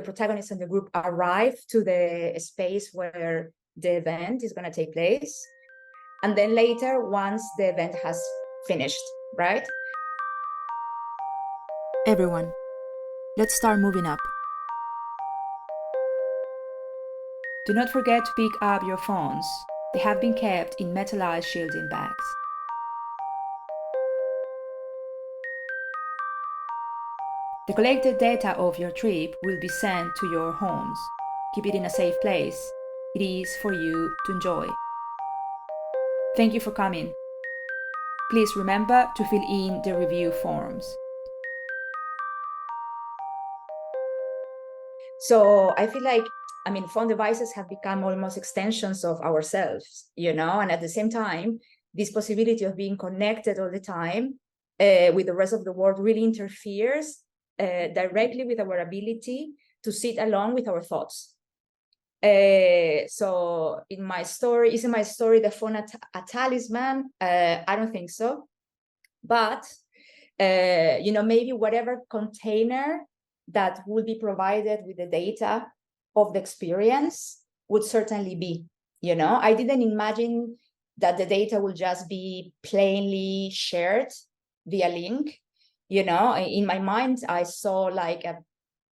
protagonists and the group arrive to the space where the event is going to take place, and then later once the event has finished, right? Everyone, let's start moving up. Do not forget to pick up your phones. They have been kept in metallized shielding bags. The collected data of your trip will be sent to your homes. Keep it in a safe place. It is for you to enjoy. Thank you for coming. Please remember to fill in the review forms. So I feel like, phone devices have become almost extensions of ourselves, and at the same time, this possibility of being connected all the time with the rest of the world really interferes directly with our ability to sit alone with our thoughts. So isn't my story the phone a talisman? I don't think so. But, maybe whatever container that would be provided with the data of the experience would certainly be, I didn't imagine that the data will just be plainly shared via link. In my mind, I saw like a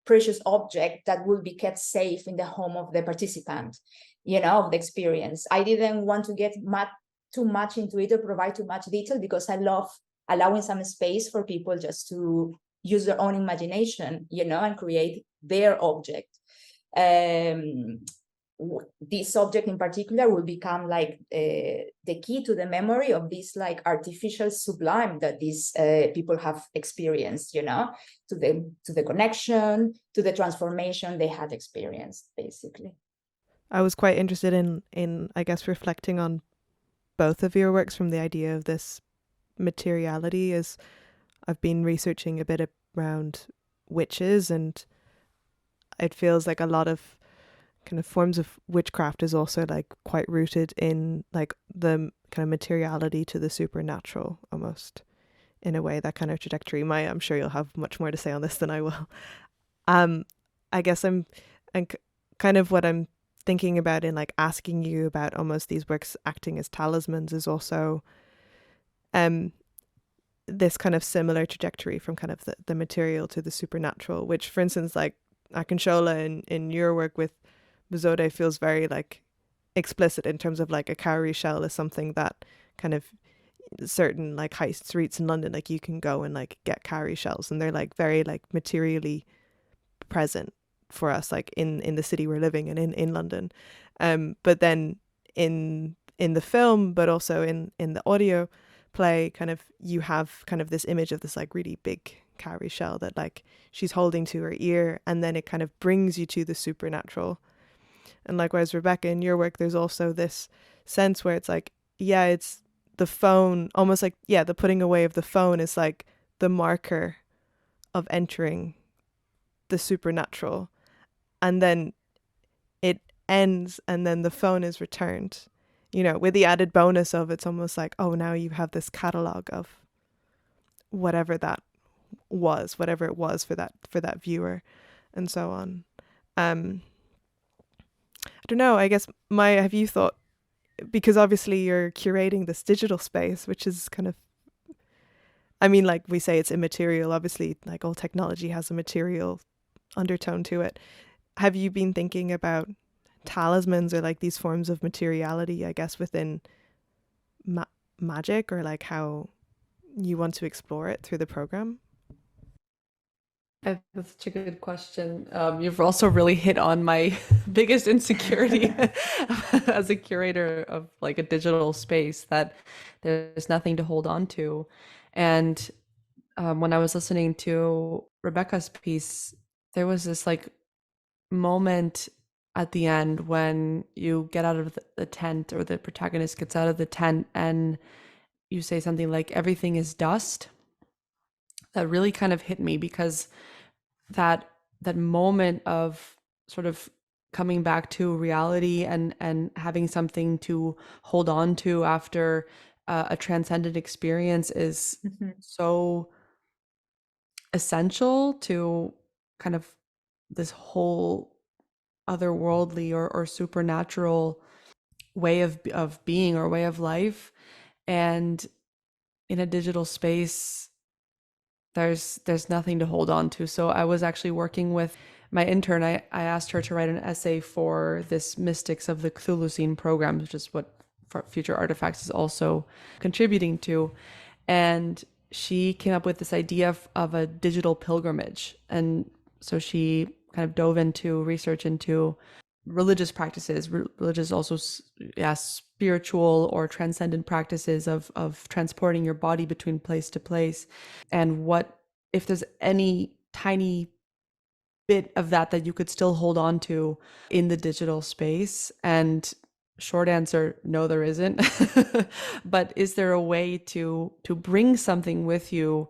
precious object that will be kept safe in the home of the participant, of the experience. I didn't want to get too much into it or provide too much detail, because I love allowing some space for people just to use their own imagination, and create their object. This object in particular will become like the key to the memory of this like artificial sublime that these people have experienced, to the connection, to the transformation they had experienced, basically. I was quite interested in I guess reflecting on both of your works from the idea of this materiality, as I've been researching a bit around witches, and it feels like a lot of kind of forms of witchcraft is also like quite rooted in like the kind of materiality to the supernatural, almost in a way, that kind of trajectory. Maya, I'm sure you'll have much more to say on this than I will. I guess I'm kind of what I'm thinking about in like asking you about almost these works acting as talismans is also this kind of similar trajectory from kind of the material to the supernatural, which, for instance, like Akinchola in your work with Bizode feels very like explicit in terms of like a cowrie shell is something that kind of certain like high streets in London, like you can go and like get cowrie shells, and they're like very like materially present for us, like in the city we're living in London. But then in the film, but also in the audio play, kind of you have kind of this image of this like really big cowrie shell that like she's holding to her ear, and then it kind of brings you to the supernatural. And likewise, Rebecca, in your work, there's also this sense where it's like, yeah, it's the phone, almost like, yeah, the putting away of the phone is like the marker of entering the supernatural. And then it ends, and then the phone is returned, with the added bonus of it's almost like, oh, now you have this catalog of whatever it was for that viewer, and so on. I don't know, I guess have you thought, because obviously you're curating this digital space, which is kind of, I mean, like we say it's immaterial, obviously, like all technology has a material undertone to it. Have you been thinking about talismans or like these forms of materiality, I guess, within magic, or like how you want to explore it through the program? That's such a good question. You've also really hit on my biggest insecurity as a curator of like a digital space, that there's nothing to hold on to. And when I was listening to Rebecca's piece, there was this like moment at the end when you get out of the tent, or the protagonist gets out of the tent, and you say something like, everything is dust. That really kind of hit me, because that moment of sort of coming back to reality, and having something to hold on to after a transcendent experience is so essential to kind of this whole otherworldly or supernatural way of being, or way of life. And in a digital space, there's nothing to hold on to. So I was actually working with my intern. I asked her to write an essay for this Mystics of the Cthulhu Scene program, which is what Future Artifacts is also contributing to. And she came up with this idea of a digital pilgrimage. And so she kind of dove into research into religious practices, religious, also spiritual or transcendent practices of transporting your body between place to place, and what if there's any tiny bit of that you could still hold on to in the digital space. And short answer, no, there isn't. But is there a way to bring something with you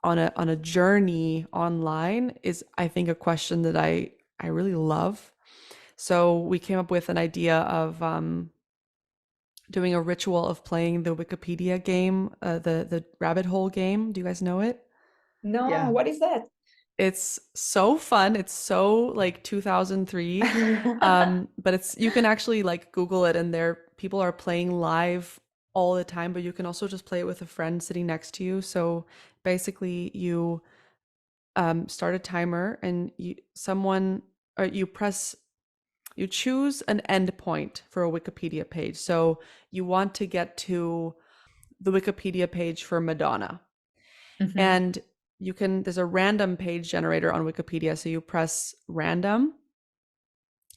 on a journey online, is, I think, a question that I really love. So we came up with an idea of doing a ritual of playing the Wikipedia game, the rabbit hole game. Do you guys know it? No, Yeah. what is that? It's so fun. It's so like 2003. But you can actually like Google it, and people are playing live all the time, but you can also just play it with a friend sitting next to you. So basically you start a timer, and you choose an endpoint for a Wikipedia page. So you want to get to the Wikipedia page for Madonna. And there's a random page generator on Wikipedia. So you press random,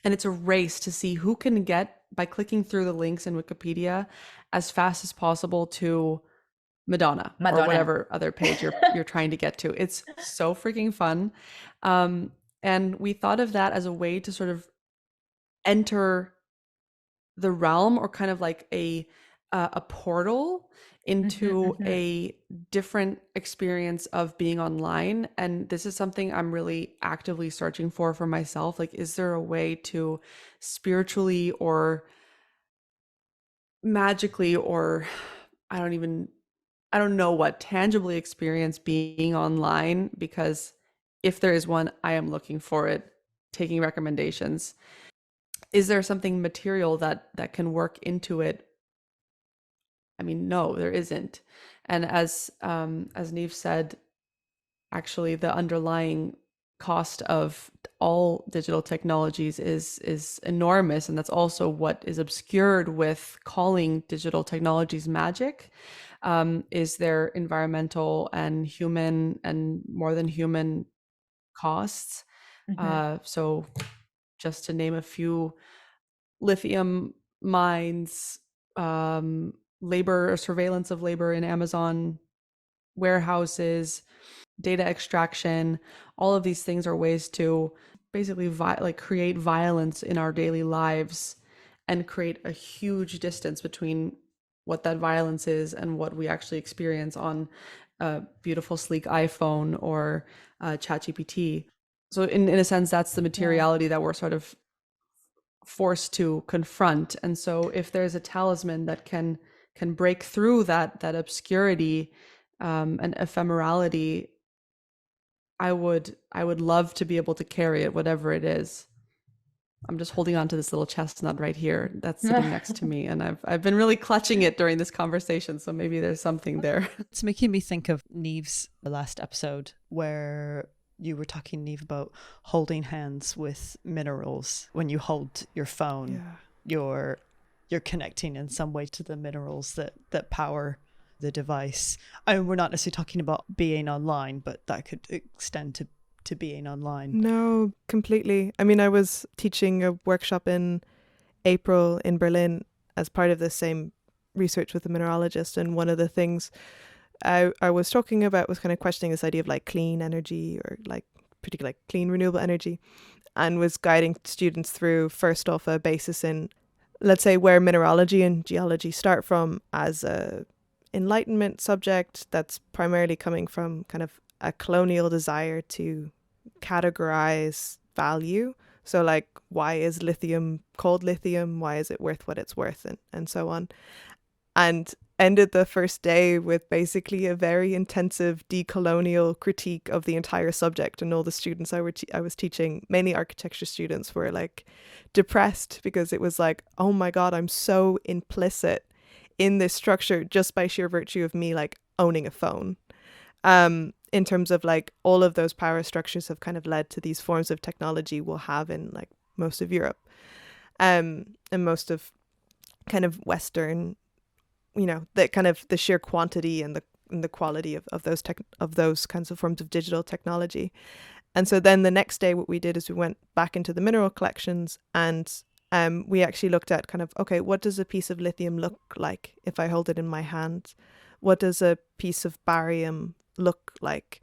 and it's a race to see who can get, by clicking through the links in Wikipedia, as fast as possible to Madonna. Or whatever other page you're trying to get to. It's so freaking fun. And we thought of that as a way to sort of enter the realm, or kind of like a portal into a different experience of being online. And this is something I'm really actively searching for myself. Like, is there a way to spiritually or magically, or I don't know what, tangibly experience being online? Because if there is one, I am looking for it, taking recommendations. Is there something material that can work into it? I mean, no, there isn't. And as Neve said, actually, the underlying cost of all digital technologies is enormous, and that's also what is obscured with calling digital technologies magic. Is their environmental and human and more than human costs. So just to name a few: lithium mines, labor or surveillance of labor in Amazon warehouses, data extraction. All of these things are ways to basically create violence in our daily lives, and create a huge distance between what that violence is and what we actually experience on a beautiful, sleek iPhone or ChatGPT. So in a sense, that's the materiality that we're sort of forced to confront. And so if there's a talisman that can break through that obscurity and ephemerality, I would love to be able to carry it, whatever it is. I'm just holding on to this little chestnut right here that's sitting next to me, and I've been really clutching it during this conversation, so maybe there's something there. It's making me think of Neve's last episode where you were talking, Neve, about holding hands with minerals. When you hold your phone, you're connecting in some way to the minerals that power the device. I mean, we're not necessarily talking about being online, but that could extend to being online. No, completely. I mean, I was teaching a workshop in April in Berlin as part of the same research with a mineralogist, and one of the things I was talking about was kind of questioning this idea of like clean energy, or like particularly like clean renewable energy, and was guiding students through first off a basis in, let's say, where mineralogy and geology start from as a Enlightenment subject that's primarily coming from kind of a colonial desire to categorize value. So like, why is lithium called lithium? Why is it worth what it's worth? And so on. And ended the first day with basically a very intensive decolonial critique of the entire subject. And all the students I was teaching, mainly architecture students, were like depressed because it was like, oh my God, I'm so implicit in this structure just by sheer virtue of me like owning a phone. In terms of like all of those power structures have kind of led to these forms of technology we'll have in like most of Europe, and most of kind of Western, you know, the kind of the sheer quantity and the quality of those kinds of forms of digital technology. And so then the next day what we did is we went back into the mineral collections, and we actually looked at kind of, okay, what does a piece of lithium look like if I hold it in my hand? What does a piece of barium look like?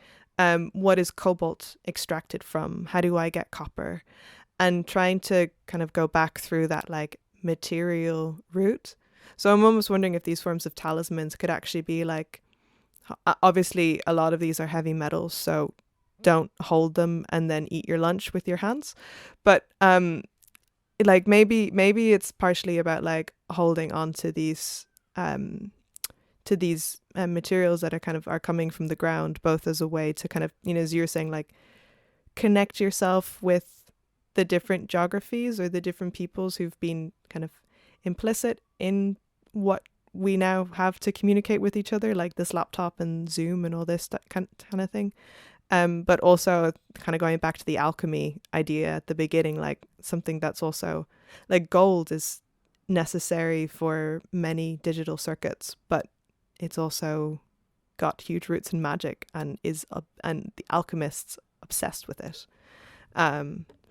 What is cobalt extracted from? How do I get copper? And trying to kind of go back through that like material route. So I'm almost wondering if these forms of talismans could actually be like, obviously a lot of these are heavy metals, so don't hold them and then eat your lunch with your hands. But like maybe it's partially about like holding on to these materials that are coming from the ground, both as a way to kind of, you know, as you were saying, like connect yourself with the different geographies or the different peoples who've been kind of implicit in what we now have to communicate with each other, like this laptop and Zoom and all this kind of thing. But also kind of going back to the alchemy idea at the beginning, like something that's also like gold is necessary for many digital circuits, but it's also got huge roots in magic and and the alchemists obsessed with it.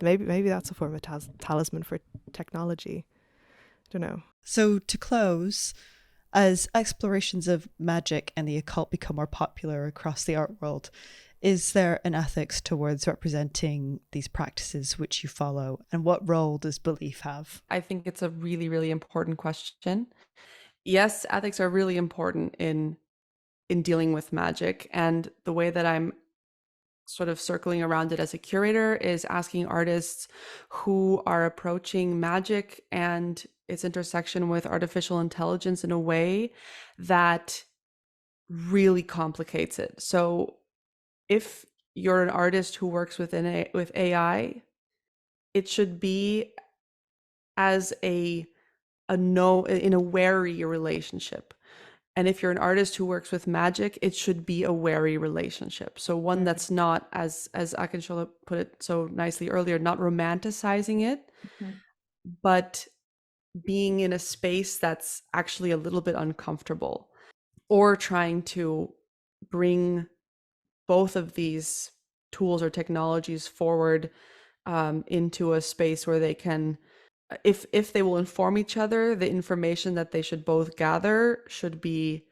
Maybe that's a form of talisman for technology. I don't know. So to close, as explorations of magic and the occult become more popular across the art world, is there an ethics towards representing these practices which you follow? And what role does belief have? I think it's a really, really important question. Yes, ethics are really important in dealing with magic. And the way that I'm sort of circling around it as a curator is asking artists who are approaching magic and its intersection with artificial intelligence in a way that really complicates it. So if you're an artist who works with AI, it should be as in a wary relationship. And if you're an artist who works with magic, it should be a wary relationship. So one that's not, as Akinshola put it so nicely earlier, not romanticizing it, but being in a space that's actually a little bit uncomfortable, or trying to bring both of these tools or technologies forward into a space where they can, if they will inform each other, the information that they should both gather should be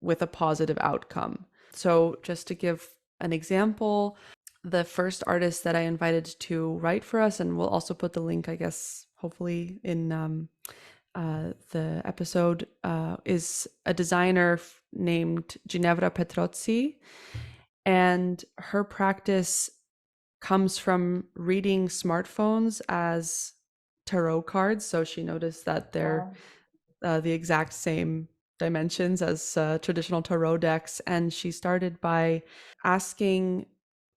with a positive outcome. So just to give an example, the first artist that I invited to write for us, and we'll also put the link, I guess, hopefully in the episode, is a designer named Ginevra Petrozzi. And her practice comes from reading smartphones as tarot cards. So she noticed that they're the exact same dimensions as traditional tarot decks. And she started by asking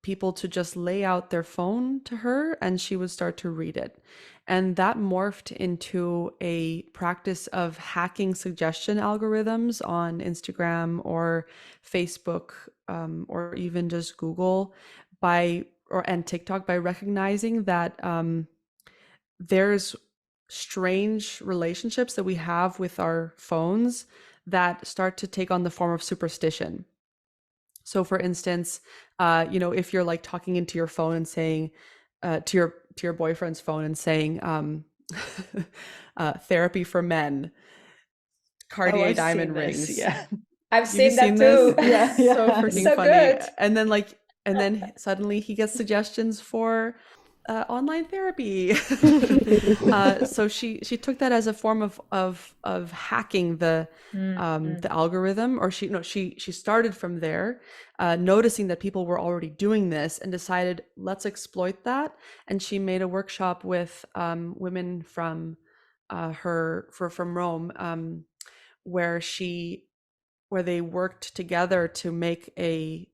people to just lay out their phone to her and she would start to read it. And that morphed into a practice of hacking suggestion algorithms on Instagram or Facebook, or even just Google and TikTok, by recognizing that there's strange relationships that we have with our phones that start to take on the form of superstition. So for instance, if you're like talking into your phone and saying to your boyfriend's phone and saying therapy for men, Cartier I've diamond seen this, rings. yeah. I've You've seen that seen this? too. Yeah, yeah. So freaking So funny. good. And then suddenly he gets suggestions for online therapy. So she took that as a form of hacking the algorithm, or she started from there, noticing that people were already doing this and decided, let's exploit that. And she made a workshop with women from from Rome, where they worked together to make a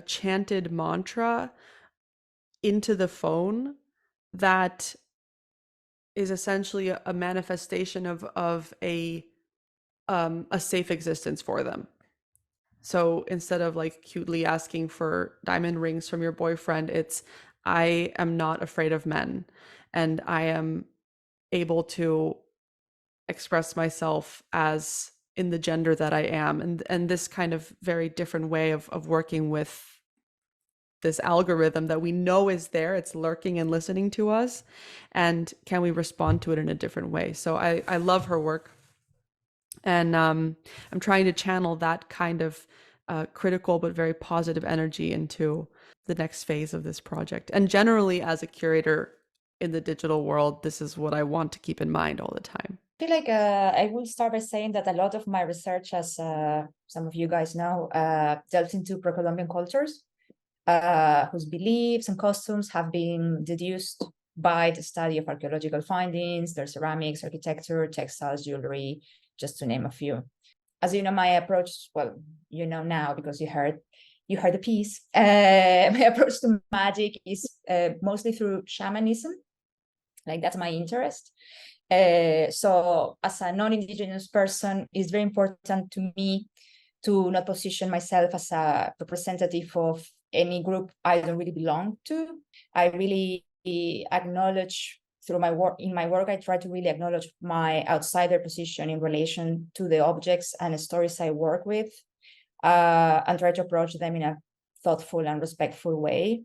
chanted mantra into the phone that is essentially a manifestation of a safe existence for them. So instead of like cutely asking for diamond rings from your boyfriend, it's, I am not afraid of men, and I am able to express myself as in the gender that I am. And this kind of very different way of working with this algorithm that we know is there, it's lurking and listening to us, and can we respond to it in a different way? So I love her work, and I'm trying to channel that kind of critical but very positive energy into the next phase of this project. And generally, as a curator in the digital world, this is what I want to keep in mind all the time. I feel like I will start by saying that a lot of my research, as some of you guys know, delves into pre-Columbian cultures, whose beliefs and costumes have been deduced by the study of archaeological findings, their ceramics, architecture, textiles, jewelry, just to name a few. As you know, my approach, well, you know now because you heard the piece, my approach to magic is mostly through shamanism. Like, that's my interest. So as a non-Indigenous person, it's very important to me to not position myself as a representative of any group I don't really belong to. I really acknowledge through my work, I try to really acknowledge my outsider position in relation to the objects and stories I work with, and try to approach them in a thoughtful and respectful way.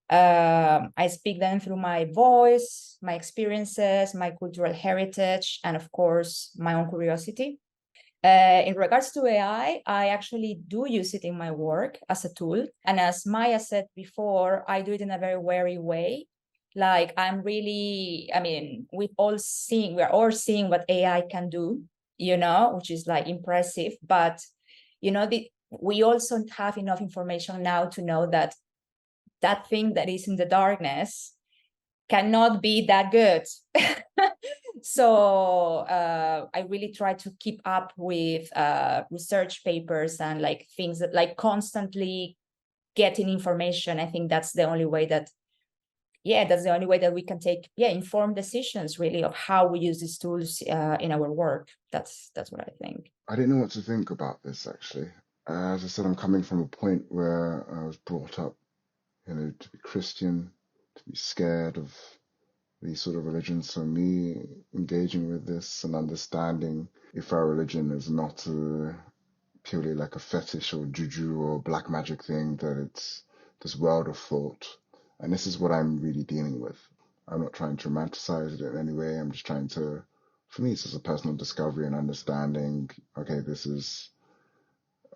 I speak them through my voice, my experiences, my cultural heritage, and of course, my own curiosity. In regards to AI, I actually do use it in my work as a tool. And as Maya said before, I do it in a very wary way. Like, we're all seeing what AI can do, which is like impressive. But, we also have enough information now to know that thing that is in the darkness cannot be that good. So I really try to keep up with research papers and like things that like constantly getting information. I think that's the only way that we can take informed decisions really of how we use these tools in our work. That's what I think. I didn't know what to think about this actually. As I said, I'm coming from a point where I was brought up, to be Christian, to be scared of these sort of religions. So me engaging with this and understanding if our religion is not purely like a fetish or juju or black magic thing, that it's this world of thought. And this is what I'm really dealing with. I'm not trying to romanticize it in any way. I'm just trying to, for me, it's just a personal discovery and understanding, okay, this is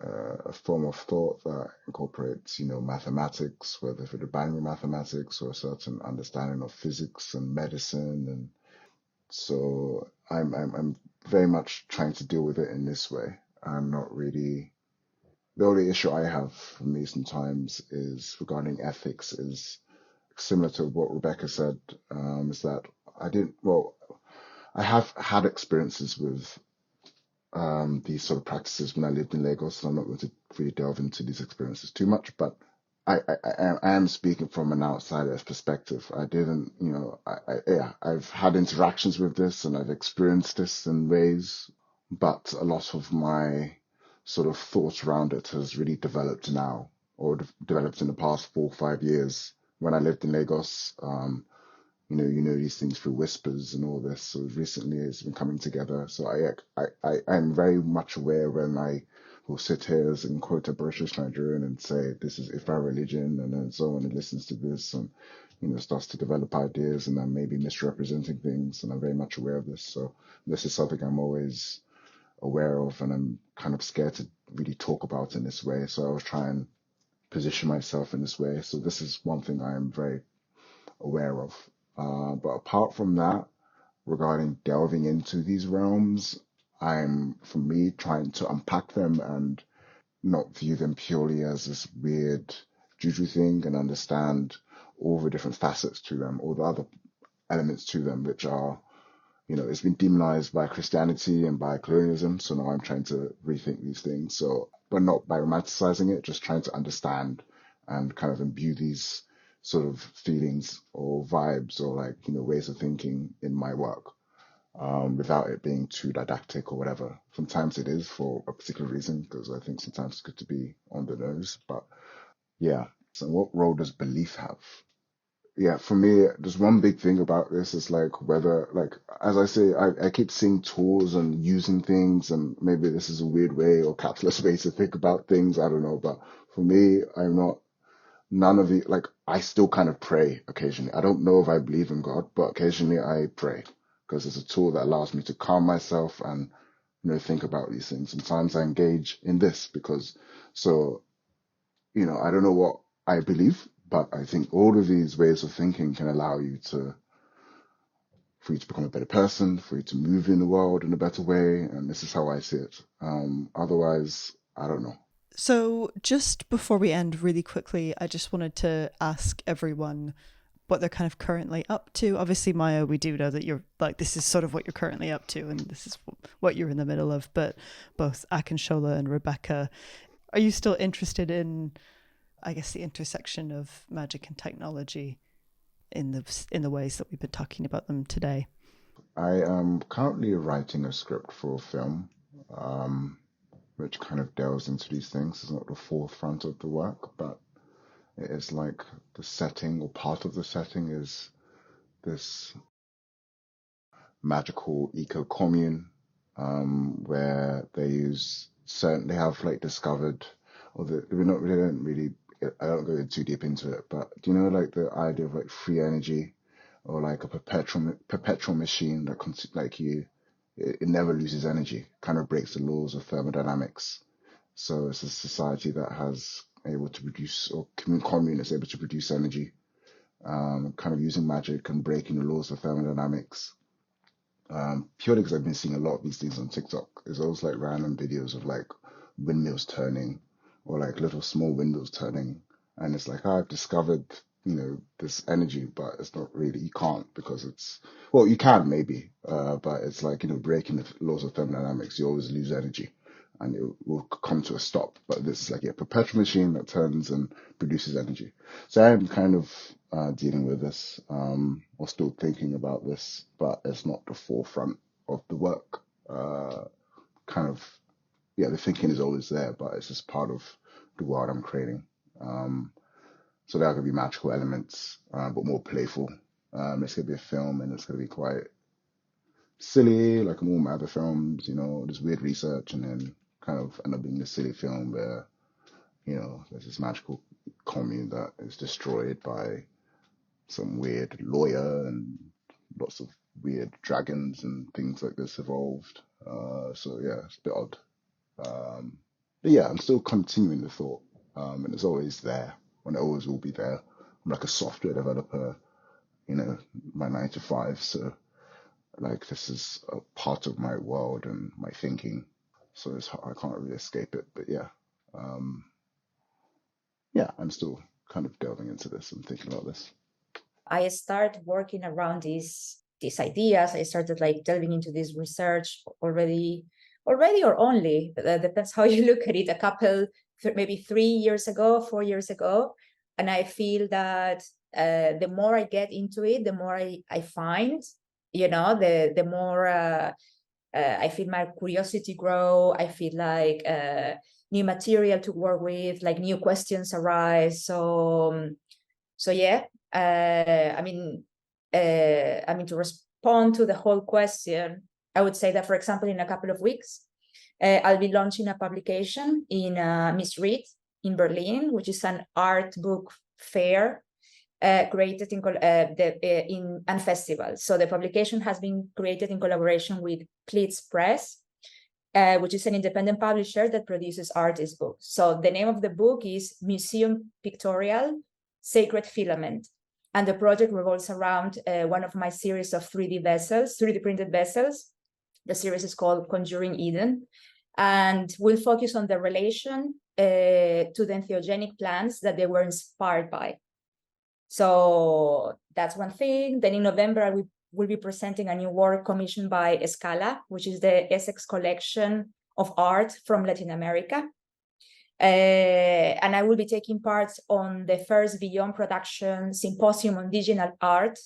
a form of thought that incorporates, mathematics, whether for the binary mathematics or a certain understanding of physics and medicine. And so I'm very much trying to deal with it in this way. I'm not really, the only issue I have for me sometimes is regarding ethics, is similar to what Rebecca said, is that I have had experiences with these sort of practices when I lived in Lagos, so I'm not going to really delve into these experiences too much, but I am speaking from an outsider's perspective. I didn't, yeah, I've had interactions with this and I've experienced this in ways, but a lot of my sort of thoughts around it has really developed now, or developed in the past 4 or 5 years when I lived in Lagos. These things through whispers and all this. So recently it's been coming together. So I'm very much aware when I will sit here as in quote a British Nigerian and say this is Ifa religion, and then someone who listens to this and starts to develop ideas and then maybe misrepresenting things, and I'm very much aware of this. So this is something I'm always aware of, and I'm kind of scared to really talk about in this way. So I was trying and position myself in this way. So this is one thing I am very aware of. But apart from that, regarding delving into these realms, for me, trying to unpack them and not view them purely as this weird juju thing, and understand all the different facets to them, all the other elements to them, which are, it's been demonized by Christianity and by colonialism. So now I'm trying to rethink these things. So, but not by romanticizing it, just trying to understand and kind of imbue these sort of feelings or vibes or ways of thinking in my work, without it being too didactic or whatever. Sometimes it is for a particular reason, because I think sometimes it's good to be on the nose. But yeah. So what role does belief have? Yeah, for me, there's one big thing about this is whether, as I say, I keep seeing tools and using things, and maybe this is a weird way or capitalist way to think about things. I don't know. But for me, none of the, I still kind of pray occasionally. I don't know if I believe in God, but occasionally I pray because it's a tool that allows me to calm myself and, think about these things. Sometimes I engage in this I don't know what I believe, but I think all of these ways of thinking can allow you for you to become a better person, for you to move in the world in a better way. And this is how I see it. Otherwise, I don't know. So, just before we end, really quickly, I just wanted to ask everyone what they're kind of currently up to. Obviously, Maya, we do know that you're this is sort of what you're currently up to, and this is what you're in the middle of. But both Akinshola and Rebecca, are you still interested in, I guess, the intersection of magic and technology in the ways that we've been talking about them today? I am currently writing a script for a film, which kind of delves into these things. It's not the forefront of the work, but it is the setting, or part of the setting is this magical eco commune, where they have discovered, or they don't really, I don't go too deep into it, but do you know the idea of free energy, or a perpetual machine that it never loses energy, kind of breaks the laws of thermodynamics. So it's a society that has able to produce, or commune is able to produce energy, kind of using magic and breaking the laws of thermodynamics. Purely because I've been seeing a lot of these things on TikTok. There's always random videos of windmills turning, or little small windows turning, and it's I've discovered this energy, but it's not really, you can't, because you can maybe, but it's breaking the laws of thermodynamics. You always lose energy and it will come to a stop. But this is a perpetual machine that turns and produces energy. So I'm kind of dealing with this, or still thinking about this, but it's not the forefront of the work. The thinking is always there, but it's just part of the world I'm creating. So there are going to be magical elements, but more playful. It's going to be a film, and it's going to be quite silly, like all my other films, there's weird research, and then kind of end up being a silly film where, there's this magical commune that is destroyed by some weird lawyer, and lots of weird dragons and things like this evolved. So yeah, it's a bit odd. But yeah, I'm still continuing the thought, and it's always there, and it always will be there. I'm like a software developer, my 9 to 5. So this is a part of my world and my thinking. So I can't really escape it. But yeah, I'm still kind of delving into this and thinking about this. I started working around these ideas. I started delving into this research already or only, depends how you look at it, maybe 3 years ago, 4 years ago. And I feel that the more I get into it, the more I find, the more I feel my curiosity grow. I feel like new material to work with, like new questions arise. So yeah, I mean, to respond to the whole question, I would say that, for example, in a couple of weeks, I'll be launching a publication in Misread in Berlin, which is an art book fair created in and festival. So the publication has been created in collaboration with Klitz Press, which is an independent publisher that produces artist books. So the name of the book is Museum Pictorial Sacred Filament. And the project revolves around one of my series of 3D printed vessels. The series is called Conjuring Eden, and we'll focus on the relation to the entheogenic plants that they were inspired by. So that's one thing. Then in November, I will be presenting a new work commissioned by Escala, which is the Essex collection of art from Latin America. And I will be taking part on the first Beyond Production Symposium on Digital Art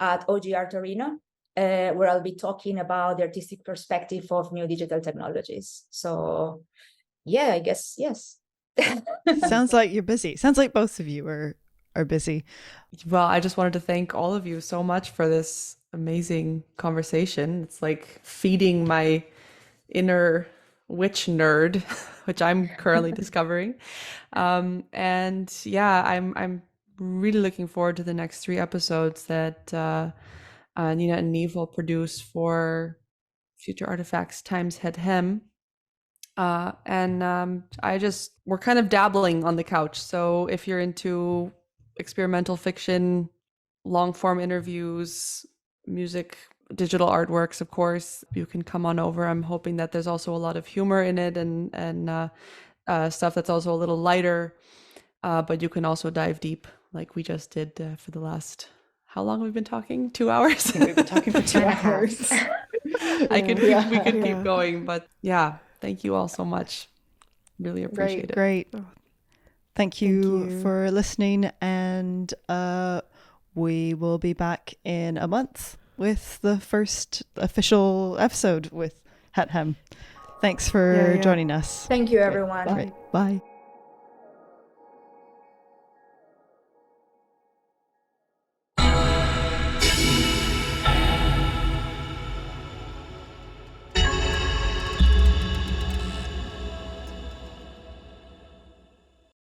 at OGR Torino, where I'll be talking about the artistic perspective of new digital technologies. So yeah, I guess, yes. Sounds like you're busy. Sounds like both of you are busy. Well, I just wanted to thank all of you so much for this amazing conversation. It's like feeding my inner witch nerd, which I'm currently discovering. And yeah, I'm really looking forward to the next 3 episodes that Nina and Neve will produce for Future Artifacts times Het Hem. We're kind of dabbling on the couch. So if you're into experimental fiction, long form interviews, music, digital artworks, of course, you can come on over. I'm hoping that there's also a lot of humor in it and stuff that's also a little lighter, but you can also dive deep like we just did for the last, how long have we been talking? 2 hours? We've been talking for 2 hours. We could keep going, but yeah, thank you all so much. Really appreciate it. Great. Thank you for listening, and we will be back in a month with the first official episode with Het Hem. Thanks for joining us. Thank you, everyone. Right. Bye.